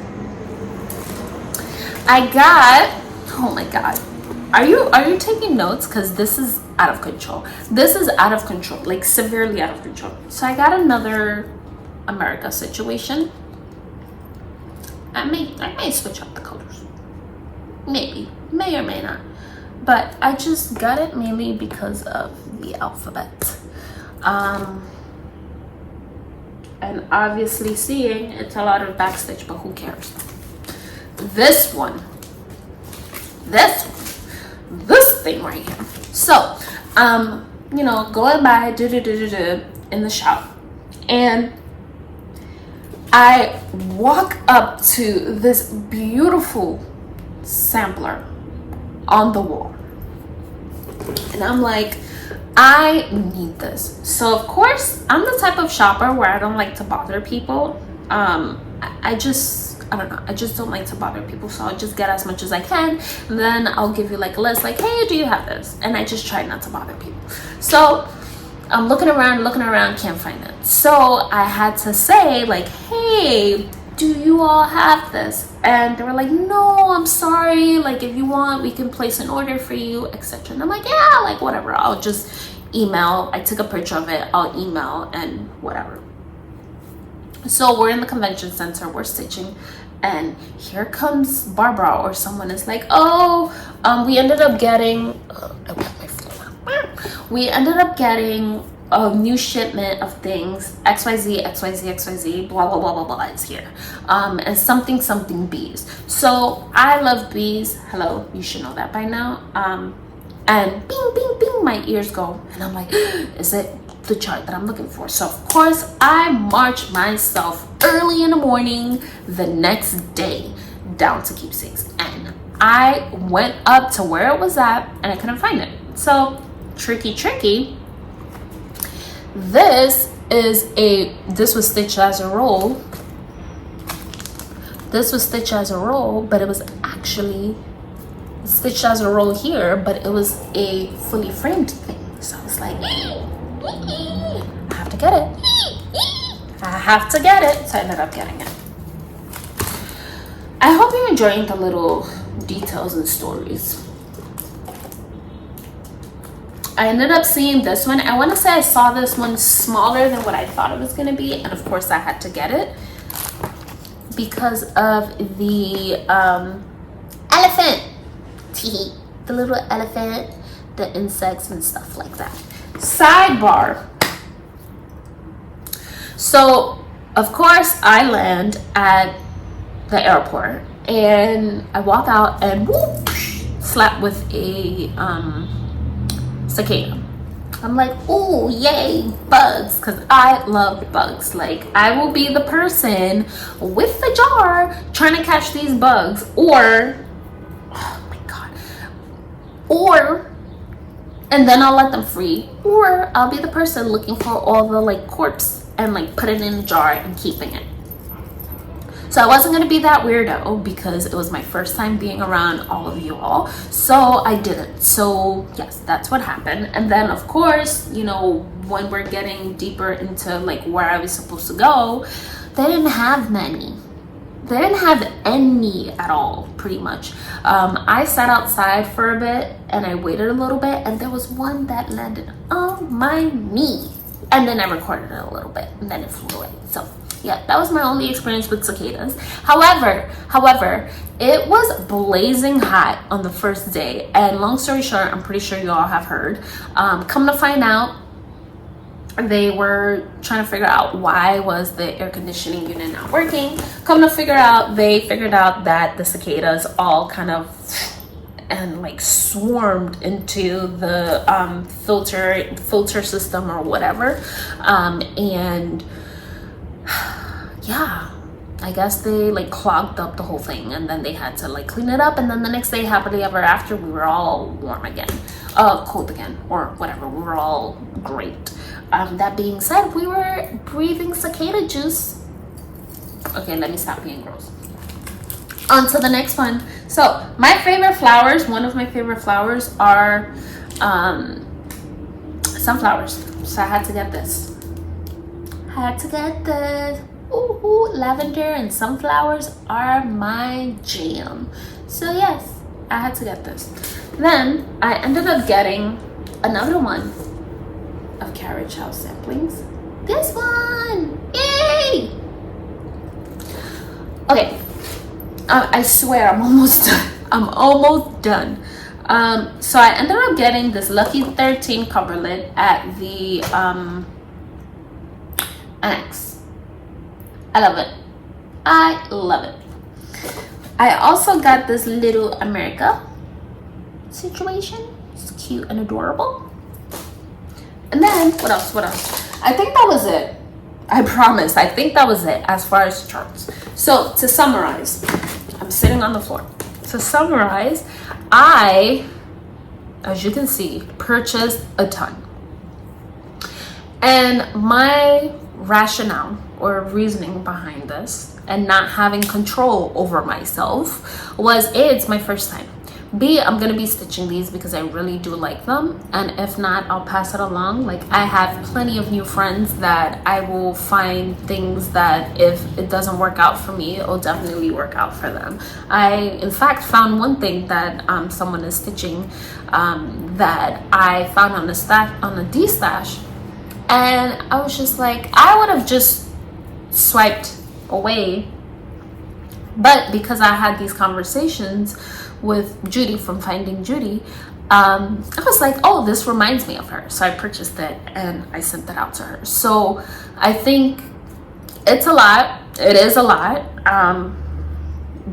I got, oh my god, are you taking notes? Because this is out of control. This is out of control, like severely out of control. So I got another America situation. I may switch up the colors, maybe, may or may not, but I just got it mainly because of the alphabet. And obviously seeing it's a lot of backstitch, but who cares? This thing right here. So, you know, going by in the shop, and I walk up to this beautiful sampler on the wall, and I'm like, I need this. So of course, I'm the type of shopper where I don't like to bother people. I don't know, I just don't like to bother people, so I'll just get as much as I can, and then I'll give you like a list, like, hey, do you have this? And I just try not to bother people. So I'm looking around, can't find it. So I had to say, like, hey, do you all have this? And they were like, no, I'm sorry, like, if you want, we can place an order for you, etc. And I'm like, yeah, like, whatever, I'll just email. I took a picture of it, I'll email and whatever. So we're in the convention center, we're stitching, and here comes Barbara or someone is like, oh, we ended up getting, we ended up getting a new shipment of things, XYZ, blah blah blah blah blah is here, and something bees. So I love bees. Hello, you should know that by now. And bing bing bing, my ears go, and I'm like, is it the chart that I'm looking for? So of course I march myself early in the morning the next day down to Keepsakes, and I went up to where it was at and I couldn't find it. So tricky. This was stitched as a roll. This was stitched as a roll, but it was actually stitched as a roll here, but it was a fully framed thing. So I was like, I have to get it. I have to get it. So I ended up getting it. I hope you're enjoying the little details and stories. I ended up seeing this one. I want to say I saw this one smaller than what I thought it was going to be, and of course I had to get it because of the elephant. The little elephant, the insects and stuff like that. Sidebar. So of course I land at the airport and I walk out and whoop, slap with a cicada. I'm like, oh yay, bugs, because I love bugs. Like, I will be the person with the jar trying to catch these bugs, or oh my god, or and then I'll let them free, or I'll be the person looking for all the like corpse and like put it in a jar and keeping it. So I wasn't going to be that weirdo because it was my first time being around all of you all. So I didn't. So yes, that's what happened. And then of course, you know, when we're getting deeper into like where I was supposed to go, they didn't have many. They didn't have any at all, pretty much. I sat outside for a bit and I waited a little bit, and there was one that landed on my knee. And then I recorded it a little bit and then it flew away. So yeah, that was my only experience with cicadas. However, it was blazing hot on the first day. And long story short, I'm pretty sure you all have heard. Come to find out, they were trying to figure out why was the air conditioning unit not working. Come to figure out, they figured out that the cicadas all kind of and like swarmed into the filter system or whatever, and yeah, I guess they like clogged up the whole thing, and then they had to like clean it up, and then the next day, happily ever after, we were all warm again, cold again, or whatever. We were all great. That being said, we were breathing cicada juice. Okay, let me stop being gross. On to the next one. So my favorite flowers, one of my favorite flowers are sunflowers. So I had to get this. Ooh, lavender and sunflowers are my jam. So yes, I had to get this. Then I ended up getting another one of Carriage House samplings. This one! Yay! Okay. I swear I'm almost done. So I ended up getting this Lucky 13 coverlet at the Annex. I love it. I also got this little America situation. It's cute and adorable. And then what else? I think that was it. I promise. I think that was it as far as charts. So to summarize, I'm sitting on the floor. To summarize, I, as you can see, purchased a ton. And my rationale or reasoning behind this and not having control over myself was A, it's my first time. B, I'm gonna be stitching these because I really do like them, and if not, I'll pass it along. Like, I have plenty of new friends that I will find things that if it doesn't work out for me, it'll definitely work out for them. I in fact found one thing that someone is stitching that I found on a D-stash, and I was just like, I would have just swiped away, but because I had these conversations with Judy from Finding Judy, I was like, oh, this reminds me of her. So I purchased it and I sent it out to her. So I think it's a lot. It is a lot.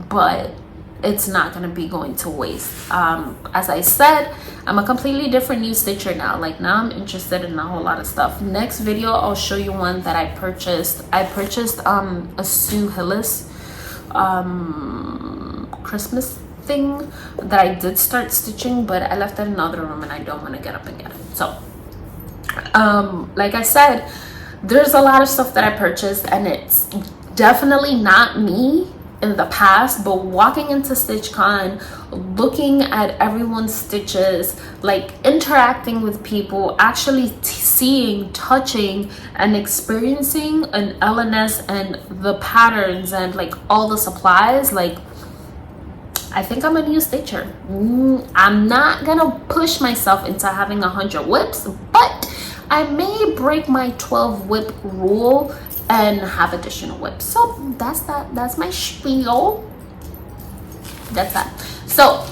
But it's not going to be going to waste. As I said, I'm a completely different new stitcher now. Like now I'm interested in a whole lot of stuff. Next video, I'll show you one that I purchased. I purchased a Sue Hillis Christmas thing that I did start stitching, but I left it in another room and I don't want to get up and get it. So like I said, there's a lot of stuff that I purchased, and it's definitely not me in the past, but walking into Stitch Con, looking at everyone's stitches, like interacting with people, actually seeing, touching, and experiencing an LNS and the patterns and like all the supplies, like I think I'm a new stitcher. I'm not gonna push myself into having 100 whips, but I may break my 12 whip rule and have additional whips. So that's that. That's my spiel. That's that. So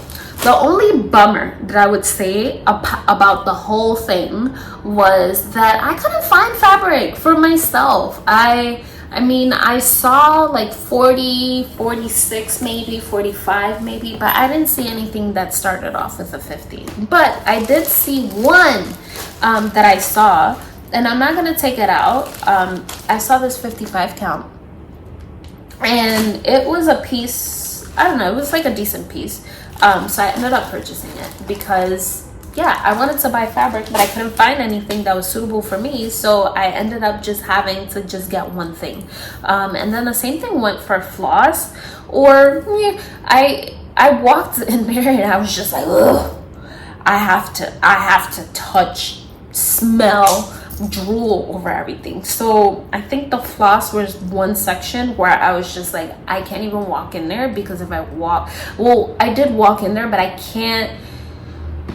the only bummer that I would say about the whole thing was that I couldn't find fabric for myself. I mean, I saw like 40, 46 maybe, 45 maybe, but I didn't see anything that started off with a 50. But I did see one that I saw, and I'm not gonna take it out. I saw this 55 count, and it was a piece, I don't know, it was like a decent piece. So I ended up purchasing it because, yeah, I wanted to buy fabric, but I couldn't find anything that was suitable for me. So I ended up just having to just get one thing. And then the same thing went for floss. Or I walked in there and I was just like, ugh, I have to touch, smell, drool over everything. So I think the floss was one section where I was just like, I can't even walk in there, because if I walk, well, I did walk in there, but I can't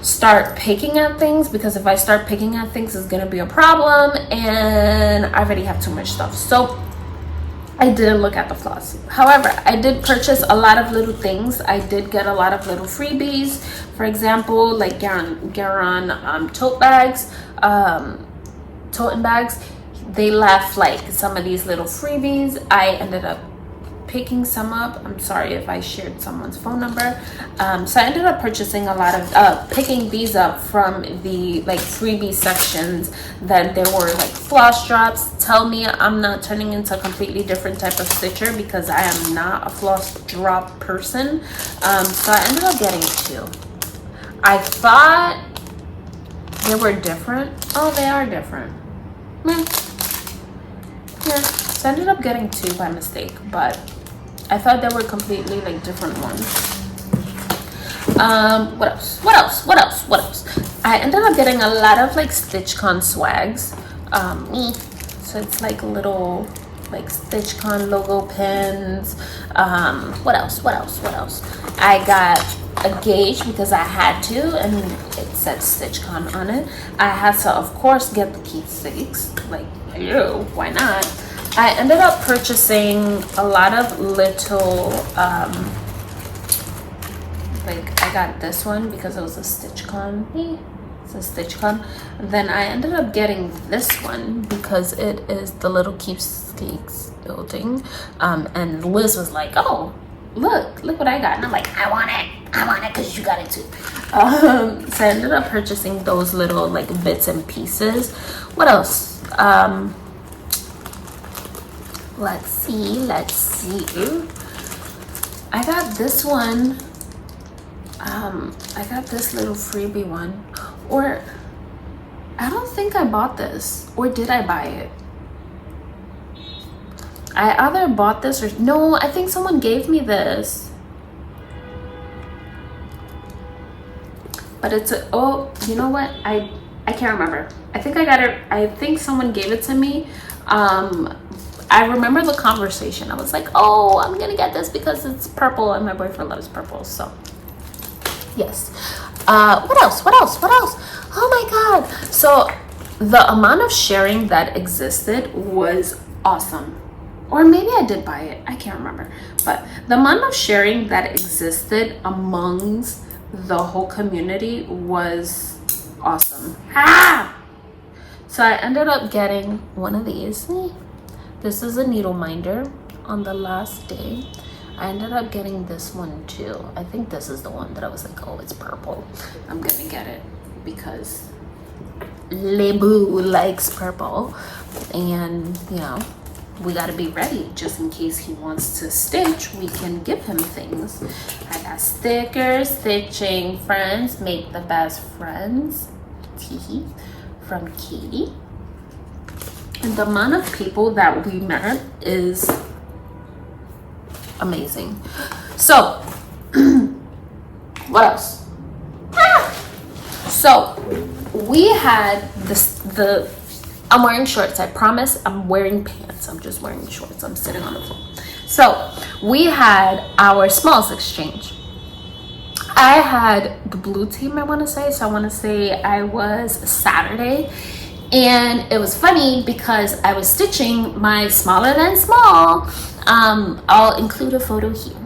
start picking at things, because if I start picking at things, it's gonna be a problem, and I already have too much stuff. So I didn't look at the floss. However, I did purchase a lot of little things. I did get a lot of little freebies. For example, like Garon tote bags, toten bags. They left like some of these little freebies. I ended up picking some up. I'm sorry if I shared someone's phone number. So I ended up purchasing a lot of picking these up from the like freebie sections. That there were like floss drops. Tell me I'm not turning into a completely different type of stitcher, because I am not a floss drop person. So I ended up getting two. I thought they were different. Oh, they are different. Yeah. So I ended up getting two by mistake, but I thought they were completely like different ones. What else? I ended up getting a lot of like Stitch Con swags. So it's like little like Stitch Con logo pins. What else? I got a gauge because I had to, and it said Stitch Con on it. I had to, of course, get the keepsakes. Like, hello, why not? I ended up purchasing a lot of little, like I got this one because it was a Stitch Con. It's a Stitch Con. Then I ended up getting this one because it is the little keepsakes building. And Liz was like, oh, look what I got. And I'm like, I want it because you got it too. So I ended up purchasing those little like bits and pieces. What else? Let's see. I got this one. I got this little freebie one. Or I don't think I bought this. Or did I buy it? I either bought this or no, I think someone gave me this. But it's a, oh, you know what? I can't remember. I think I got it. I think someone gave it to me. I remember the conversation. I was like, oh, I'm gonna get this because it's purple and my boyfriend loves purple. So yes. What else? Oh my god. So the amount of sharing that existed was awesome. Or maybe I did buy it. I can't remember. But the amount of sharing that existed amongst the whole community was awesome. So I ended up getting one of these. This is a needle minder on the last day. I ended up getting this one too. I think this is the one that I was like, oh, it's purple. I'm gonna get it because Lebu likes purple. And, you know, we gotta be ready just in case he wants to stitch. We can give him things. I got stickers, stitching friends make the best friends. Teehee. From Katie. And the amount of people that we met is amazing. So what else? So we had the I'm wearing shorts. I promise I'm wearing pants. I'm just wearing shorts. I'm sitting on the floor. So we had our smalls exchange. I had the blue team, I want to say. So I want to say I was Saturday. And it was funny because I was stitching my smaller than small. I'll include a photo here.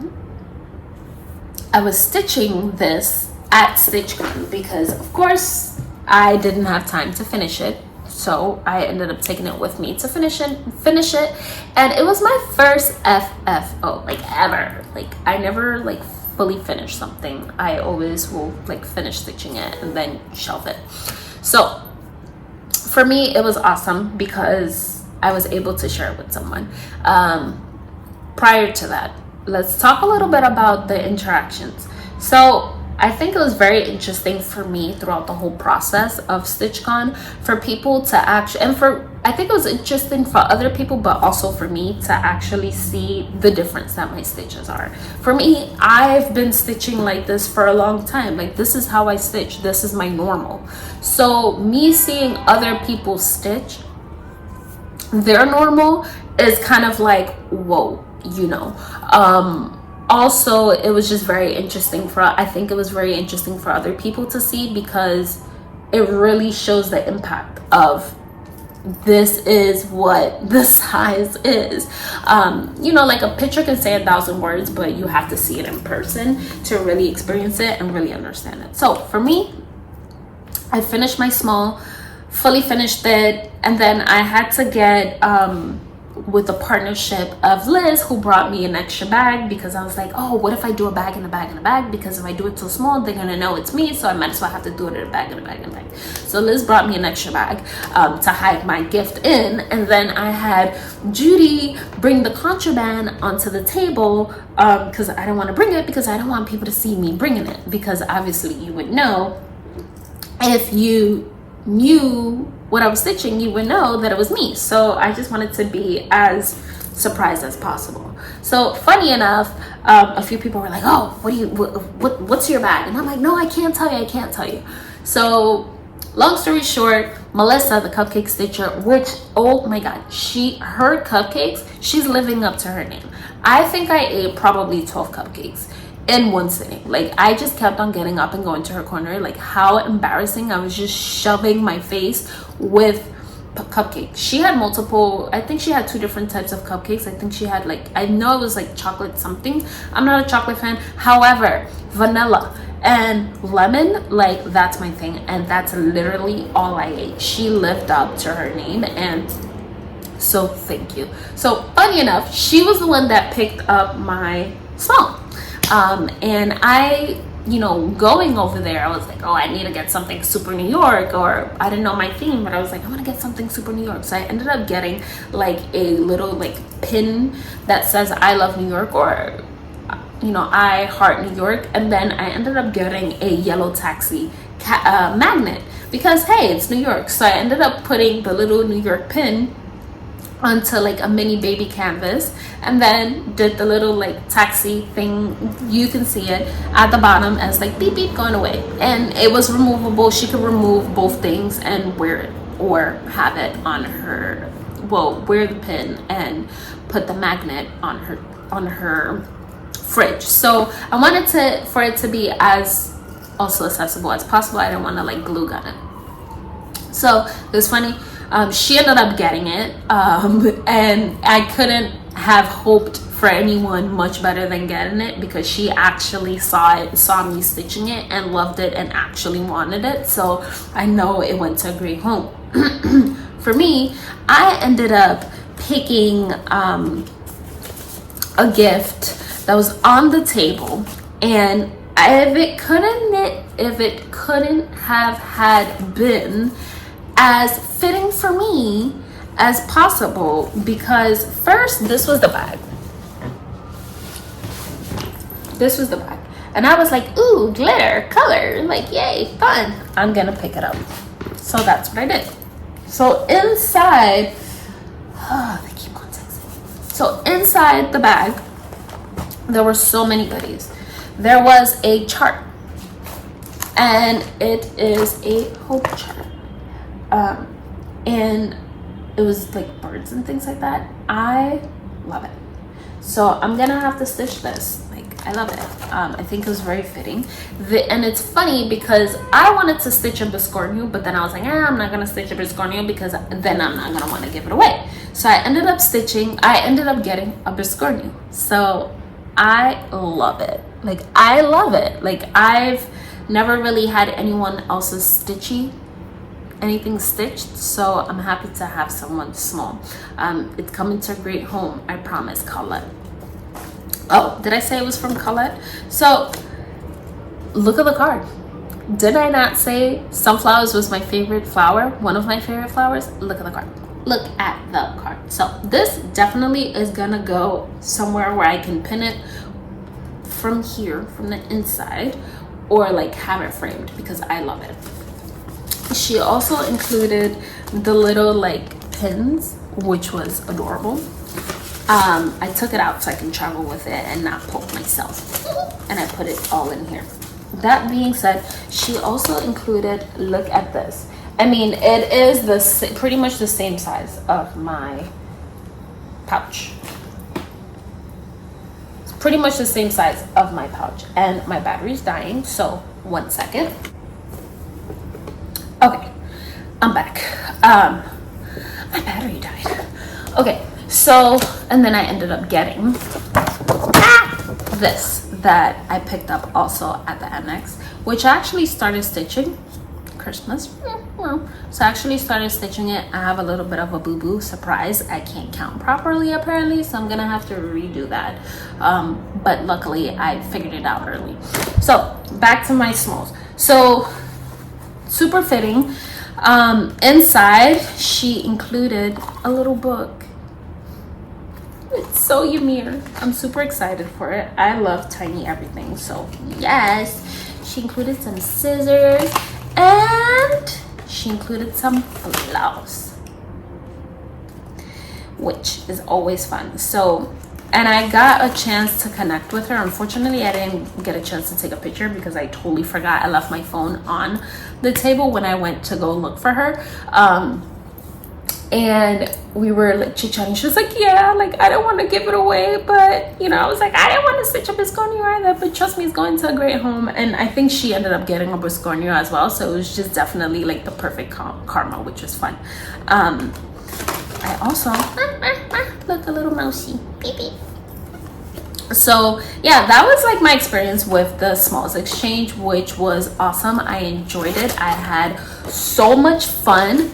I was stitching this at Stitch Con because, of course, I didn't have time to finish it. So I ended up taking it with me to finish it. And it was my first FFO, like ever. Like I never like fully finish something. I always will like finish stitching it and then shelve it. So for me, it was awesome because I was able to share it with someone. Prior to that, let's talk a little bit about the interactions. So I think it was very interesting for me throughout the whole process of StitchCon for people to actually, and for, I think it was interesting for other people, but also for me to actually see the difference that my stitches are. For me, I've been stitching like this for a long time. Like this is how I stitch. This is my normal. So me seeing other people stitch their normal is kind of like, whoa, you know. Also, it was just very interesting I think it was very interesting for other people to see because it really shows the impact of this is what the size is. You know, like a picture can say 1,000 words, but you have to see it in person to really experience it and really understand it. So for me, I finished my small, fully finished it, and then I had to get with the partnership of Liz, who brought me an extra bag because I was like, oh, what if I do a bag in a bag in a bag? Because if I do it too small, they're gonna know it's me, so I might as well have to do it in a bag in a bag in a bag. So Liz brought me an extra bag to hide my gift in, and then I had Judy bring the contraband onto the table because I don't want to bring it because I don't want people to see me bringing it, because obviously you would know if you knew what I was stitching, you would know that it was me. So I just wanted to be as surprised as possible. So funny enough, a few people were like, oh, what's your bag? And I'm like, no, I can't tell you. So long story short, Melissa, the cupcake stitcher, which, oh my god, her cupcakes, she's living up to her name. I think I ate probably 12 cupcakes in one sitting. Like I just kept on getting up and going to her corner. Like how embarrassing. I was just shoving my face with cupcakes. She had multiple, I think she had 2 different types of cupcakes. I think she had like, I know it was like chocolate something. I'm not a chocolate fan. However, vanilla and lemon, like that's my thing, and that's literally all I ate. She lived up to her name, and so thank you. So funny enough, she was the one that picked up my small. And I, you know, going over there, I was like, oh, I need to get something super New York, or I didn't know my theme, but I was like, I'm gonna get something super New York. So I ended up getting like a little like pin that says I love New York, or, you know, I heart New York. And then I ended up getting a yellow taxi magnet because, hey, it's New York. So I ended up putting the little New York pin onto like a mini baby canvas, and then did the little like taxi thing. You can see it at the bottom as like beep beep going away, and it was removable. She could remove both things and wear it, or have it on her, well, wear the pin and put the magnet on her fridge. So I wanted for it to be as also accessible as possible. I didn't want to like glue gun it. So it was funny. She ended up getting it, and I couldn't have hoped for anyone much better than getting it, because she actually saw me stitching it and loved it and actually wanted it. So I know it went to a great home. For me, I ended up picking a gift that was on the table, and if it couldn't have had been as fitting for me as possible, because first, this was the bag. And I was like, ooh, glitter, color, like, yay, fun, I'm gonna pick it up. So that's what I did. So inside, they keep on texting. So inside the bag, there were so many goodies. There was a chart, and it is a hope chart. And it was like birds and things like that. I love it. So I'm gonna have to stitch this. Like, I love it. I think it was very fitting. And it's funny because I wanted to stitch a biscornu, but then I was like, I'm not gonna stitch a biscornu because then I'm not gonna want to give it away. So I ended up getting a biscornu. So I love it. Like, I love it. Like, I've never really had anyone else's anything stitched, so I'm happy to have someone small. It's coming to a great home, I promise. Colette. Oh, did I say it was from Colette? So look at the card. Did I not say sunflowers was my favorite flower? One of my favorite flowers? Look at the card. Look at the card. So this definitely is gonna go somewhere where I can pin it from here, from the inside, or like have it framed, because I love it. She also included the little like pins, which was adorable. I took it out so I can travel with it and not poke myself, and I put it all in here. That being said, she also included, look at this. I mean, it is pretty much the same size of my pouch. It's pretty much the same size of my pouch, and my battery's dying, so 1 second. Okay, I'm back. My battery died. Okay, so, and then I ended up getting this that I picked up also at the MX, which I actually started stitching. Christmas. So I actually started stitching it. I have a little bit of a boo-boo surprise. I can't count properly apparently, so I'm gonna have to redo that. But luckily I figured it out early. So back to my smalls. So super fitting. Inside she included a little book. It's so Yamir. I'm super excited for it. I love tiny everything, so yes. She included some scissors, and she included some flowers, which is always fun. So, and I got a chance to connect with her. Unfortunately, I didn't get a chance to take a picture because I totally forgot. I left my phone on the table when I went to go look for her. And we were like chit-chatting. She was like, yeah, like I don't want to give it away, but you know, I was like, I didn't want to stitch a biscornu either, but trust me, it's going to a great home. And I think she ended up getting a biscornu as well, so it was just definitely like the perfect karma, which was fun. I also look, a little mousey, beep beep. So yeah, that was like my experience with the smalls exchange, which was awesome. I enjoyed it. I had so much fun.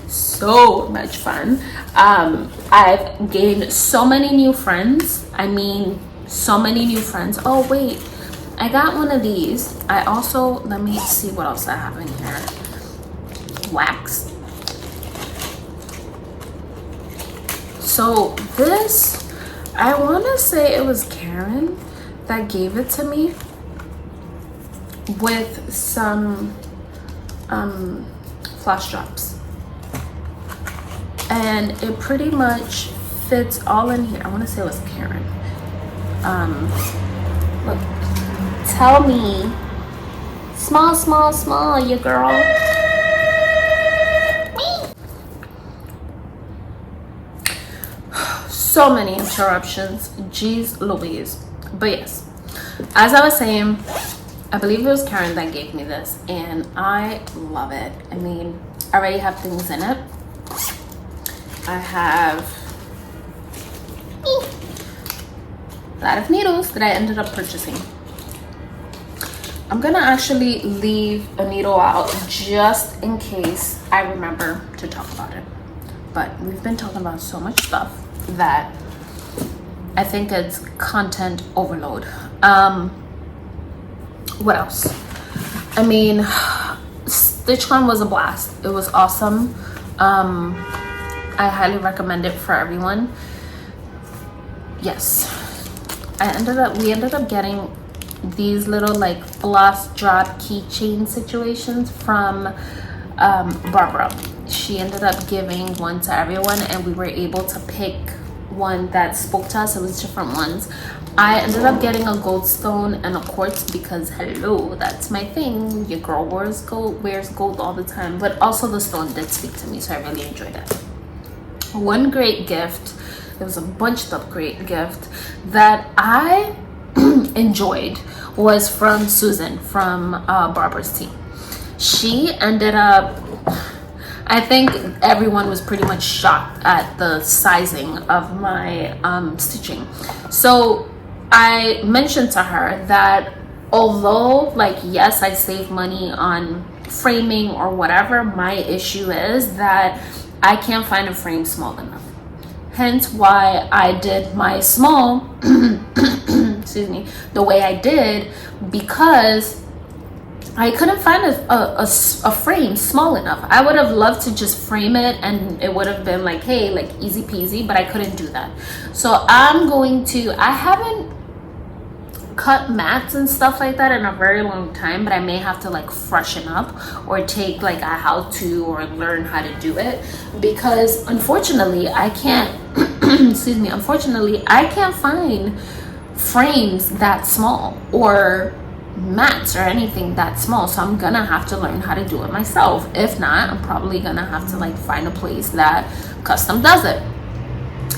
I've gained so many new friends. I mean, so many new friends. Oh wait, I got one of these. I also, let me see what else I have in here. Wax. So this, I want to say it was Karen that gave it to me with some flash drops, and it pretty much fits all in here. I want to say it was Karen. Look, tell me, small, you girl. So many interruptions, jeez Louise. But yes, as I was saying, I believe it was Karen that gave me this, and I love it. I mean, I already have things in it. I have lot of needles that I ended up purchasing. I'm gonna actually leave a needle out just in case I remember to talk about it. But we've been talking about so much stuff that I think it's content overload. What else? I mean, Stitch Con was a blast. It was awesome. I highly recommend it for everyone. Yes, we ended up getting these little like floss drop keychain situations from Barbara. She ended up giving one to everyone, and we were able to pick one that spoke to us. It was different ones. I ended up getting a gold stone and a quartz because hello, that's my thing. Your girl wears gold all the time, but also the stone did speak to me, so I really enjoyed it. One great gift, there was a bunch of great gift that I enjoyed, was from Susan from Barbara's team. She ended up, I think everyone was pretty much shocked at the sizing of my stitching. So I mentioned to her that although, like, yes, I save money on framing or whatever, my issue is that I can't find a frame small enough. Hence why I did my small, excuse me, the way I did, because I couldn't find a frame small enough. I would have loved to just frame it and it would have been like, hey, like easy peasy, but I couldn't do that. So I haven't cut mats and stuff like that in a very long time, but I may have to like freshen up or take like a how-to or learn how to do it, because unfortunately I can't excuse me, unfortunately I can't find frames that small or mats or anything that small. So I'm gonna have to learn how to do it myself. If not, I'm probably gonna have to like find a place that custom does it.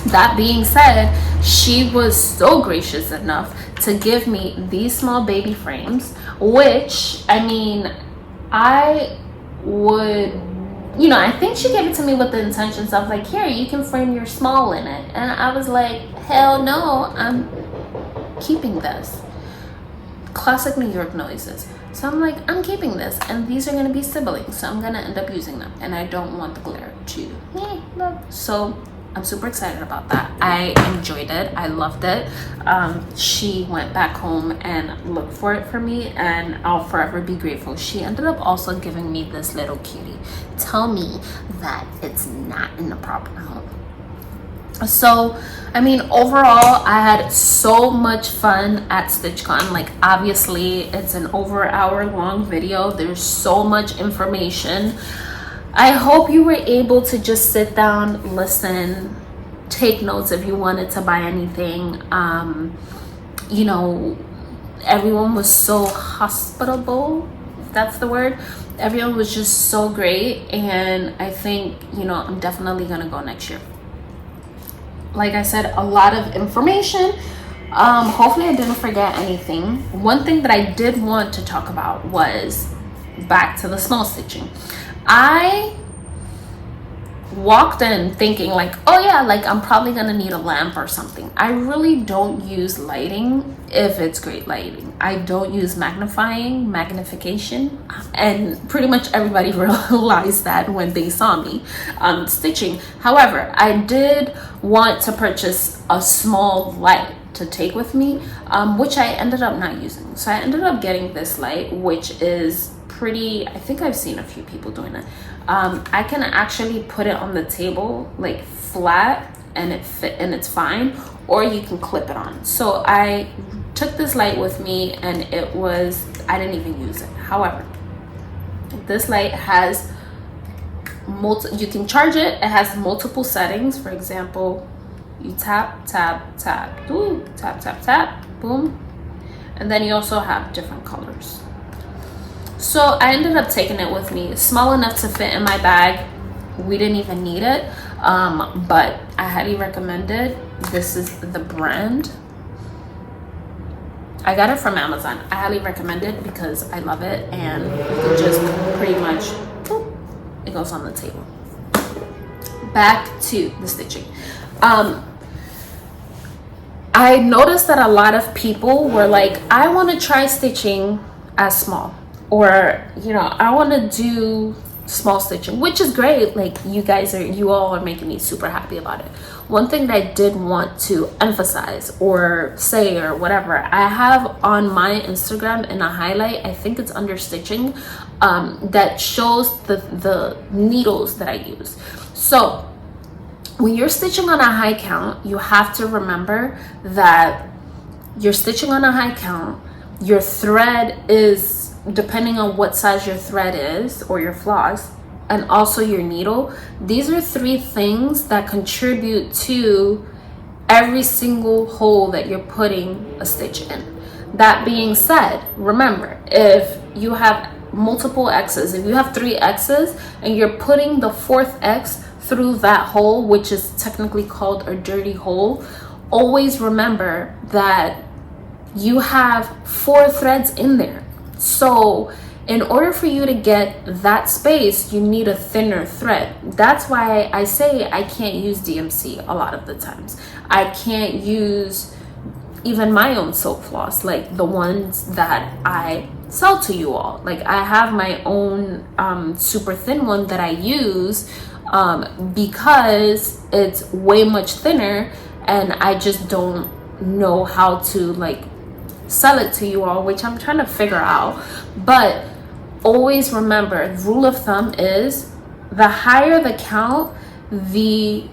That being said, she was so gracious enough to give me these small baby frames, which, I mean, I would, you know, I think she gave it to me with the intentions of like, here, you can frame your small in it. And I was like, hell no, I'm keeping this. Classic New York noises. So I'm like, I'm keeping this, and these are going to be siblings, so I'm going to end up using them, and I don't want the glare to look. So I'm super excited about that. I enjoyed it. I loved it. She went back home and looked for it for me, and I'll forever be grateful. She ended up also giving me this little cutie. Tell me that it's not in the proper home. So, I mean, overall, I had so much fun at StitchCon. Like, obviously, it's an over hour long video. There's so much information. I hope you were able to just sit down, listen, take notes if you wanted to buy anything. You know, everyone was so hospitable, if that's the word. Everyone was just so great, and I think, you know, I'm definitely gonna go next year. Like I said, a lot of information. Hopefully I didn't forget anything. One thing that I did want to talk about was back to the small stitching. I walked in thinking like, oh yeah, like I'm probably gonna need a lamp or something. I really don't use lighting if it's great lighting. I don't use magnification, and pretty much everybody realized that when they saw me stitching. However, I did want to purchase a small light to take with me, which I ended up not using. So I ended up getting this light, which is pretty, I think I've seen a few people doing it. I can actually put it on the table like flat and it's fine, or you can clip it on. So I took this light with me, and I didn't even use it. However, this light has you can charge it. It has multiple settings. For example, you tap, tap, tap, ooh, tap, tap, tap, boom. And then you also have different colors. So I ended up taking it with me. It's small enough to fit in my bag. We didn't even need it, but I highly recommend it. This is the brand. I got it from Amazon. I highly recommend it because I love it, and you can just pretty much, boop, it goes on the table. Back to the stitching. I I noticed that a lot of people were like, I want to try stitching as small, or I want to do small stitching, which is great. Like, you all are making me super happy about it. One thing that I did want to emphasize or say or whatever, I have on my Instagram in a highlight, I think it's under stitching, that shows the needles that I use. So when you're stitching on a high count, you have to remember that you're stitching on a high count. Your thread is, depending on what size your thread is or your floss, and also your needle. These are 3 things that contribute to every single hole that you're putting a stitch in. That being said, remember, if you have multiple X's, if you have 3 X's and you're putting the 4th X through that hole, which is technically called a dirty hole, always remember that you have 4 threads in there. So in order for you to get that space, you need a thinner thread. That's why I say I can't use DMC a lot of the times. I can't use even my own silk floss, like the ones that I sell to you all. Like, I have my own super thin one that I use because it's way much thinner, and I just don't know how to like sell it to you all, which I'm trying to figure out. But always remember, rule of thumb is the higher the count, the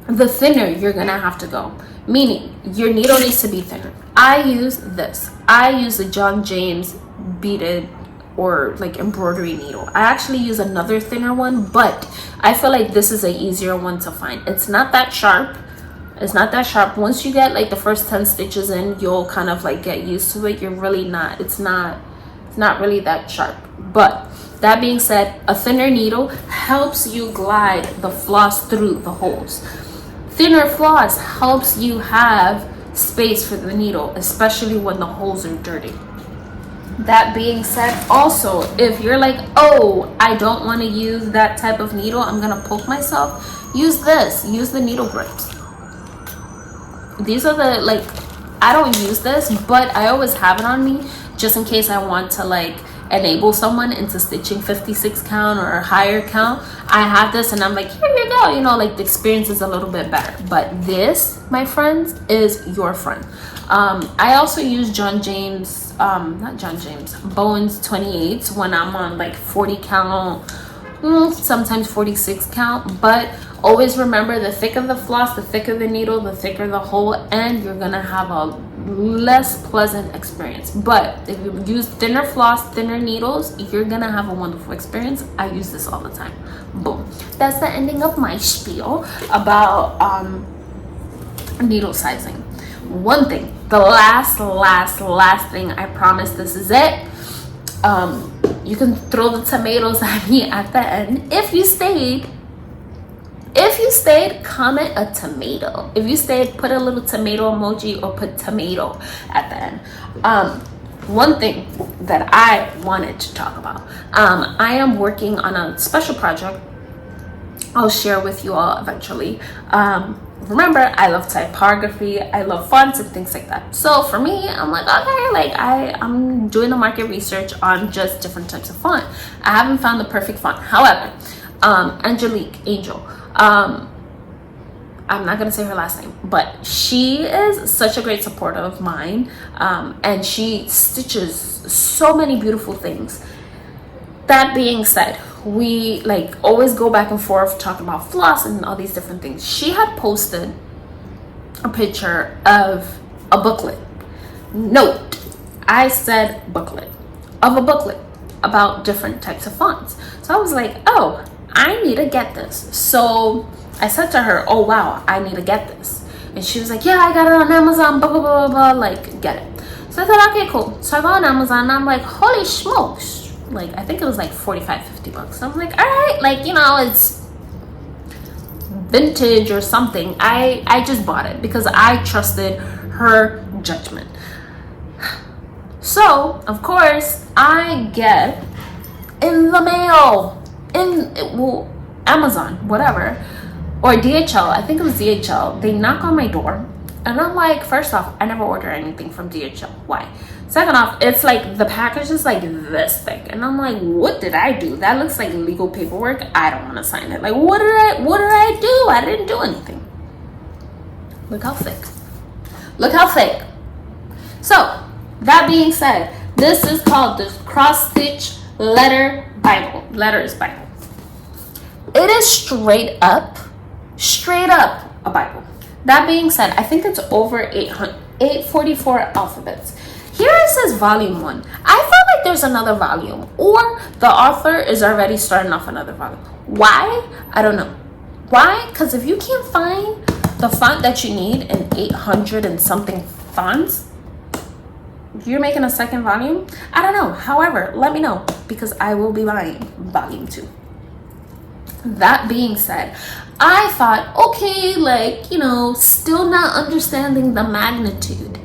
thinner you're gonna have to go. Meaning, your needle needs to be thinner. I use this. I use the John James beaded or like embroidery needle. I actually use another thinner one, but I feel like this is an easier one to find. It's not that sharp. It's not that sharp. Once you get like the first 10 stitches in, you'll kind of like get used to it. You're really not, it's not really that sharp. But that being said, a thinner needle helps you glide the floss through the holes. Thinner floss helps you have space for the needle, especially when the holes are dirty. That being said, also, if you're like, oh, I don't want to use that type of needle, I'm gonna poke myself, use this. Use the needle grips. These are the, like, I don't use this, but I always have it on me just in case I want to like enable someone into stitching 56 count or a higher count. I have this and I'm like, here you go, like the experience is a little bit better. But this, my friends, is your friend. I also use Bowen's 28s when I'm on like 40 count, sometimes 46 count. But always remember, the thicker the floss, the thicker the needle, the thicker the hole, and you're gonna have a less pleasant experience. But if you use thinner floss, thinner needles, you're gonna have a wonderful experience. I use this all the time. Boom. That's the ending of my spiel about needle sizing. One thing, the last thing, I promise this is it. You can throw the tomatoes at me at the end. If you stayed, comment a tomato. If you stayed, put a little tomato emoji or put tomato at the end. One thing that I wanted to talk about, I am working on a special project I'll share with you all eventually. Remember, I love typography, I love fonts and things like that. So for me, I'm like, okay, like I'm doing the market research on just different types of font. I haven't found the perfect font. However, Angelique Angel, I'm not gonna say her last name, but she is such a great supporter of mine, and she stitches so many beautiful things. That being said, we like always go back and forth talking about floss and all these different things. She had posted a picture of a booklet. Note, I said booklet, of a booklet about different types of fonts. So I was like, oh, I need to get this. So I said to her, oh wow, I need to get this. And she was like, yeah, I got it on Amazon, blah, blah, blah, blah, like, get it. So I thought, okay, cool. So I go on Amazon and I'm like, holy smokes. Like, I think it was like 45, 50 bucks. So I'm like, all right, like, it's vintage or something. I just bought it because I trusted her judgment. So, of course, I get in the mail, Amazon, whatever, or DHL, I think it was DHL. They knock on my door, and I'm like, first off, I never order anything from DHL. Why? Second off, it's like the package is like this thick, and I'm like, what did I do? That looks like legal paperwork. I don't want to sign it. Like, what did I do? I didn't do anything. Look how thick. Look how thick. So that being said, this is called the Cross Stitch Letters Bible. It is straight up a Bible. That being said, I think it's over 844 alphabets. Here it says volume 1. I felt like there's another volume, or the author is already starting off another volume. Why? I don't know. Why? Because if you can't find the font that you need in 800 and something fonts, you're making a second volume? I don't know. However, let me know, because I will be buying volume 2. That being said, I thought, okay, like, you know, still not understanding the magnitude.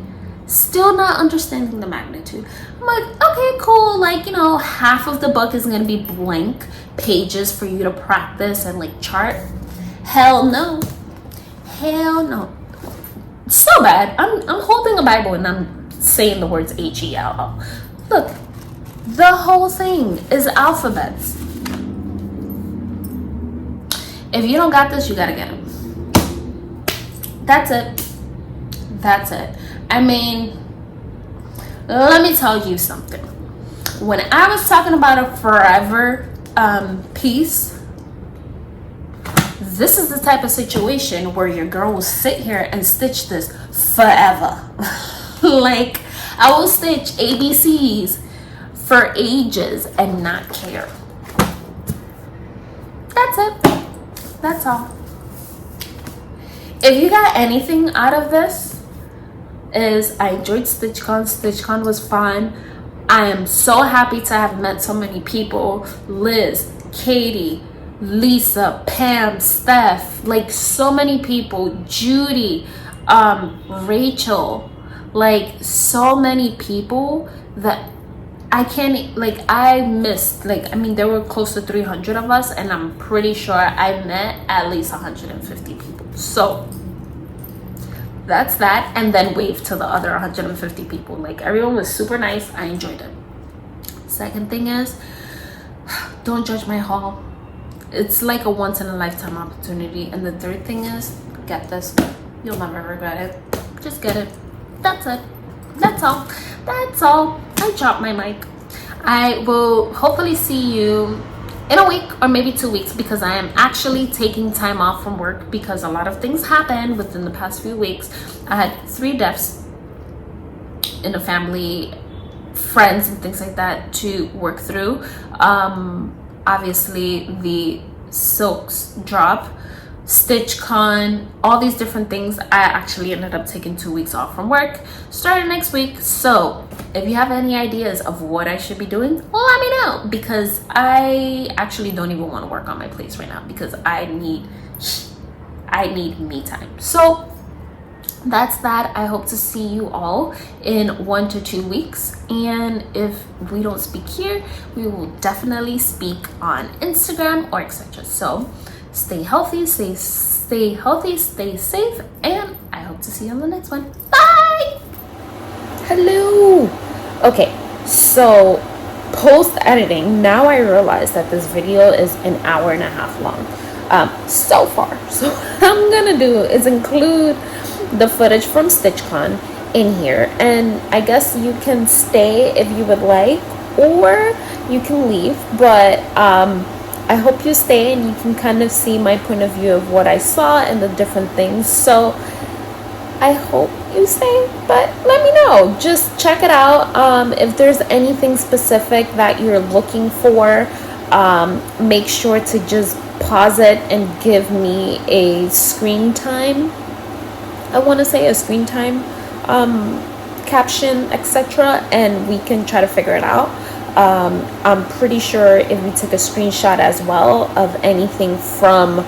I'm like, okay, cool. Like, you know, half of the book is going to be blank pages for you to practice and like chart. Hell no. So bad. I'm holding a Bible and I'm saying the words HELL. Look, the whole thing is alphabets. If you don't got this, you gotta get them. That's it. I mean, let me tell you something. When I was talking about a forever piece, this is the type of situation where your girl will sit here and stitch this forever. Like, I will stitch ABCs for ages and not care. That's it. That's all. If you got anything out of this, is I enjoyed Stitch Con. Stitch Con was fun. I am so happy to have met so many people. Liz, Katie, Lisa, Pam, Steph, like so many people. Judy, Rachel, like so many people that I can't, like, I missed, like, I mean, there were close to 300 of us, and I'm pretty sure I met at least 150 people. So that's that, and then wave to the other 150 people. Like, everyone was super nice. I enjoyed it. Second thing is, don't judge my haul. It's like a once-in-a-lifetime opportunity. And the third thing is, get this. You'll never regret it. Just get it. That's it. That's all. I dropped my mic. I will hopefully see you in a week or maybe 2 weeks, because I am actually taking time off from work because a lot of things happened within the past few weeks. I had 3 deaths in the family, friends and things like that to work through. Obviously the silks drop, Stitch Con, all these different things. I actually ended up taking 2 weeks off from work starting next week. So if you have any ideas of what I should be doing, let me know, because I actually don't even want to work on my place right now, because I need me time. So that's that. I hope to see you all in 1 to 2 weeks, and if we don't speak here, we will definitely speak on Instagram or etc. So stay healthy, stay safe, and I hope to see you on the next one. Bye. Hello. Okay, so post editing, now I realize that this video is an hour and a half long so far. So what I'm gonna do is include the footage from Stitch Con in here, and I guess you can stay if you would like, or you can leave, but I hope you stay and you can kind of see my point of view of what I saw and the different things. So I hope you stay, but let me know. Just check it out. If there's anything specific that you're looking for, make sure to just pause it and give me a screen time. I want to say a screen time caption, etc., and we can try to figure it out. I'm pretty sure if we took a screenshot as well of anything from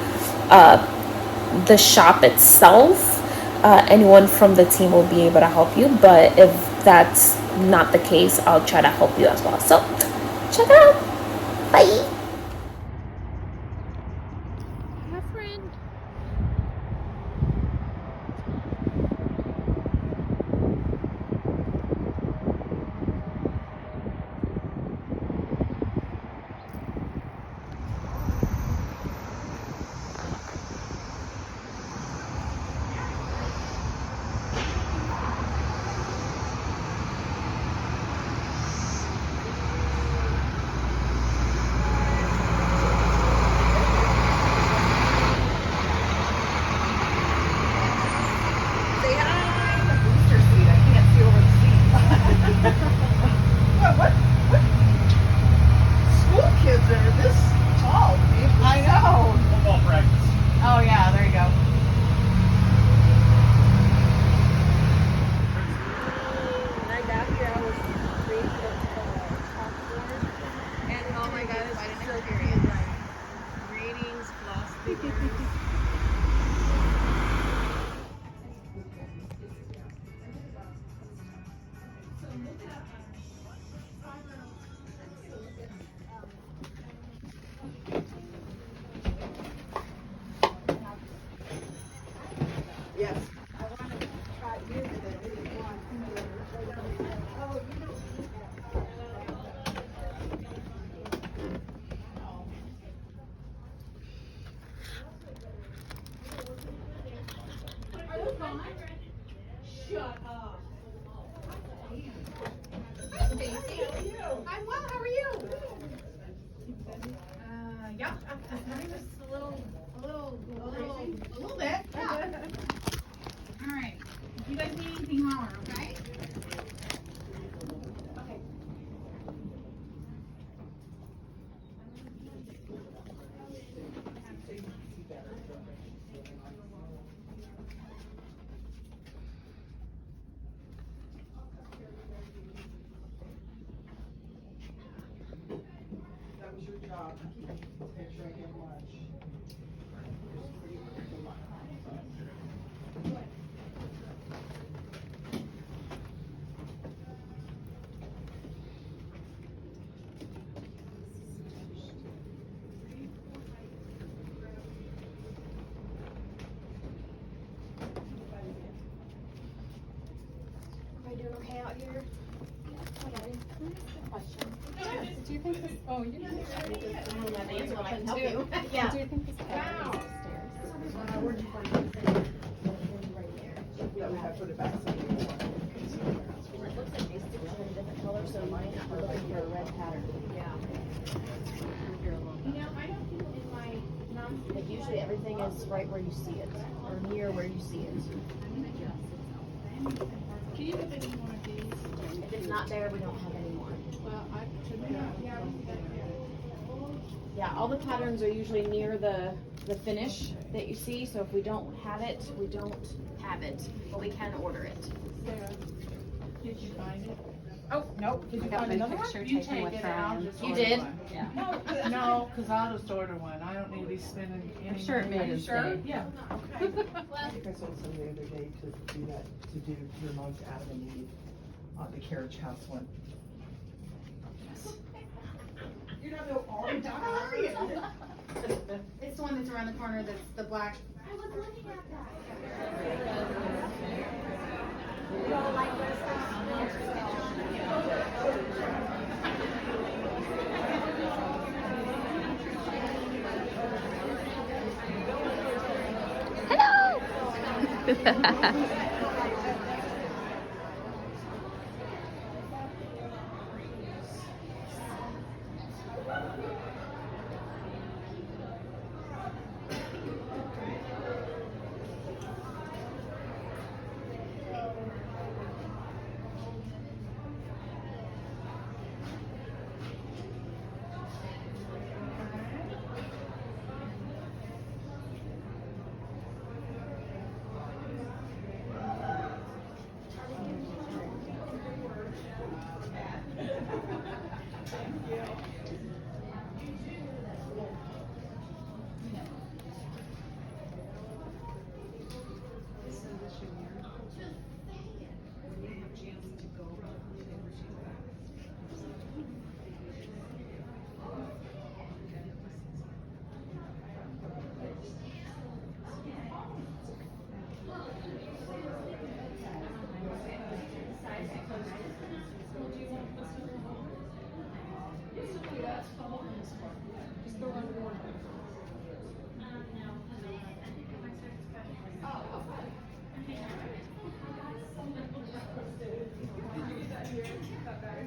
the shop itself, anyone from the team will be able to help you. But if that's not the case, I'll try to help you as well. So check it out. Bye. Hi, friend. okay out here? Question. Do you think this? Oh, you know. Yeah, the answer I can help you. Yeah. Do you think this pattern is upstairs? Where'd you find it? Right there. Yeah, we have put it back. It looks like these stitches are in different colors, so you might have to look for a red pattern. Yeah. You know, I don't think in my like usually everything is right where you see it, or near where you see it. Can you get any more of these? If it's not there, we don't have any more. Well, I should Yeah, all the patterns are usually near the finish that you see, so if we don't have it, we don't have it, but we can order it. Sarah, did you find it? Oh, nope. Did you got find my another picture one? You taken take with it her out. on. Just You order did? one. Yeah. No, because I'll just order one. I don't need to be spending any I'm sure it money. made his day. Yeah. I think I sold some the other day to do that, to do your mom's Adam and Eve on the carriage house one. You don't know all the time. It's the one that's around the corner that's the black. I was looking at that. You all like this Hello.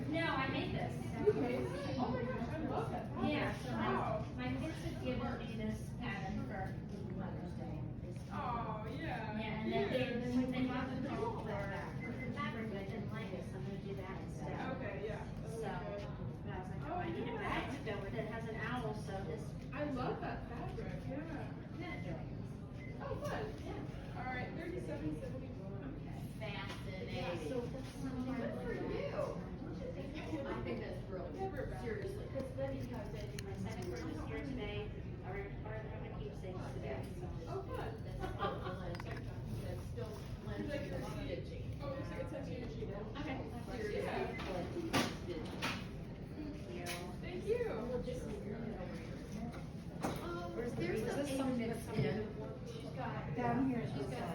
No, I made this. You made it? Oh my gosh, I love it. Yeah, so Wow. my kids have given me this pattern for Mother's Day. Oh, yeah. Yeah, and then they bought the doll for fabric, but I didn't like it, so I'm gonna do that instead. Okay, yeah. So, but I was like, oh, I need a bag to go with it. It has an owl, so this. I love that fabric, yeah. Oh, fun. Yeah. All right, 37.71. Fascinating. So that's something Good for you. I think that's brilliant. Seriously. Because then because my second purchase here today, I required my keepsakes today. Oh, fun. That's still lens stitching. Oh, looks like it's a huge sheet. Okay. Yeah. Thank you. There's some mixed in. Down here, she's got.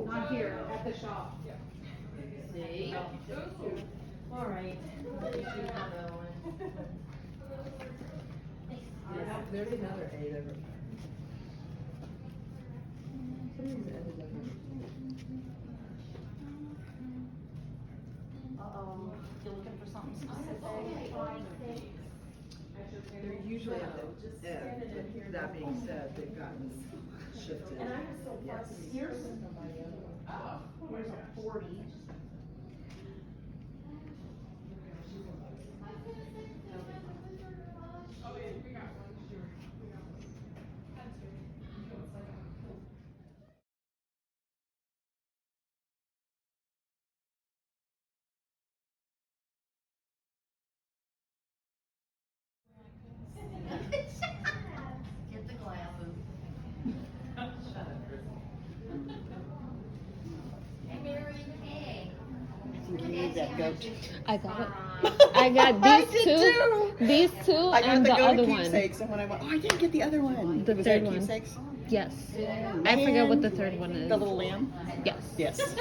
Not here, at the shop. See? All right. There's another 8 of them. Some of these ended up Uh-oh. You looking for something specific? They're usually at the end. That being said, they've gotten shifted. Yes. Here's a 40. Oh, yeah, we got one. Get the glasses. Hey, Mary. Hey. You need that goat. I got it. I got these two. These two I got and the the goat other one. keepsakes, and when I went, oh, I didn't get the other one. The Was third there one. keepsakes? Yes. I forget what the third one is. The little lamb? Yes. Yes.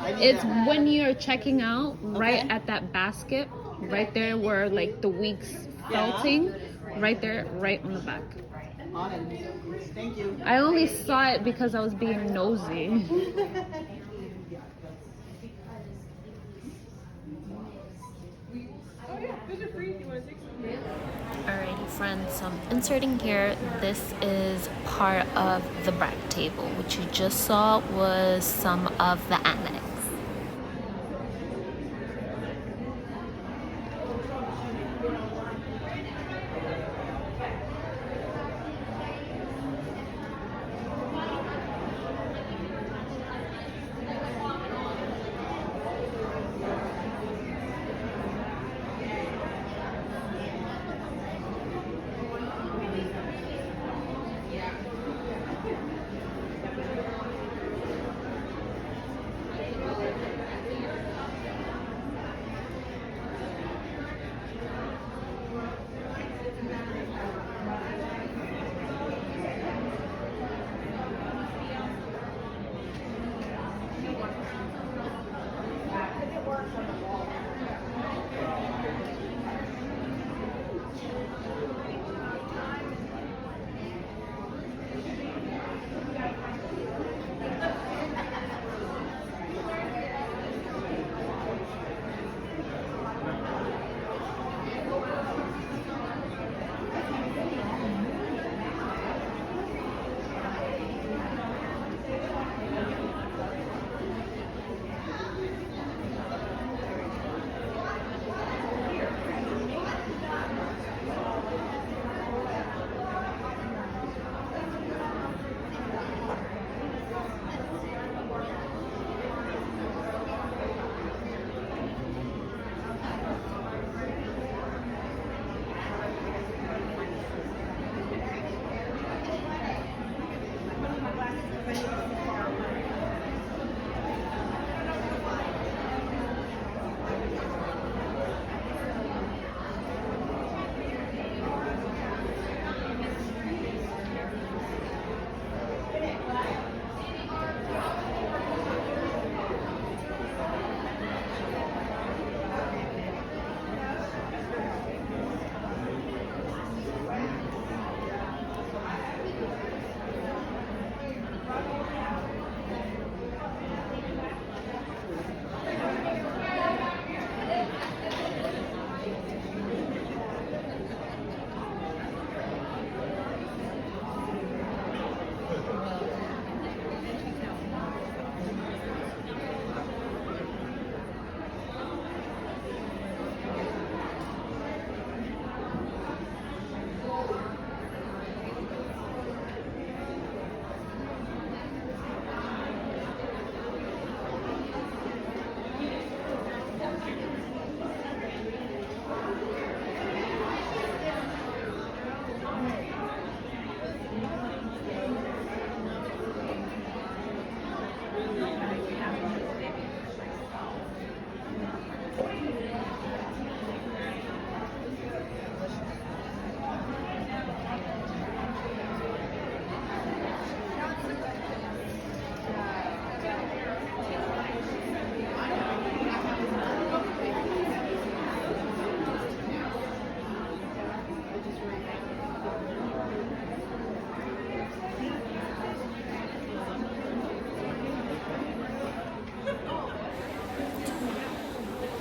I need It's that. when you're checking out, right Okay. at that basket, right there where like the week's Yeah. felting, right there, right on the back. On it. Thank you. I only saw it because I was being nosy. Oh yeah, those are free if you want to take some. Alrighty friends, so I'm inserting here. This is part of the brag table. What you just saw was some of the annex.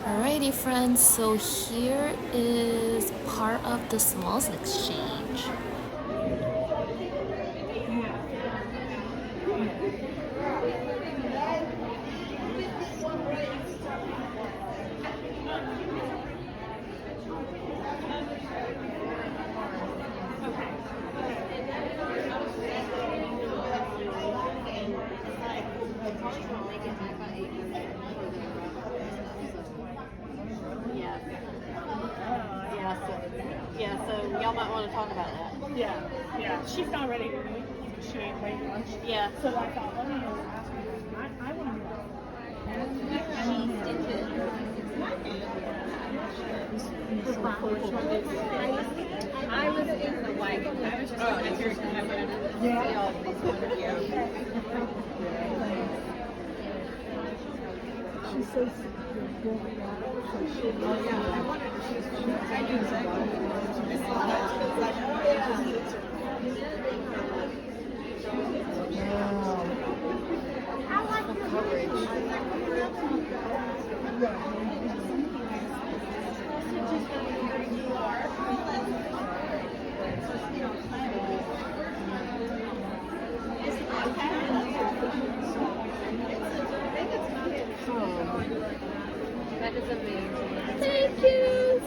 Alrighty friends, so here is part of the smalls exchange. Yeah, so y'all might want to talk about that. Yeah. She's not ready to leave. She ain't late lunch. Yeah. So I thought, let me ask her. I want to know. I was in the like, I was just looking at yours and I wanted to see all of these wonderful. She says, That is amazing. Thank you.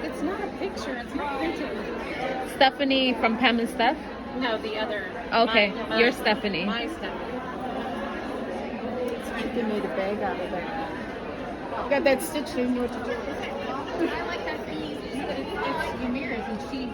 It's not a picture, it's not printed. Stephanie from Pam and Steph. No, the other. Okay, my- you're Stephanie. My Stephanie. she made a bag out of it. You got that stitch, you know what to do. I like that thing. It's Yamir's, and she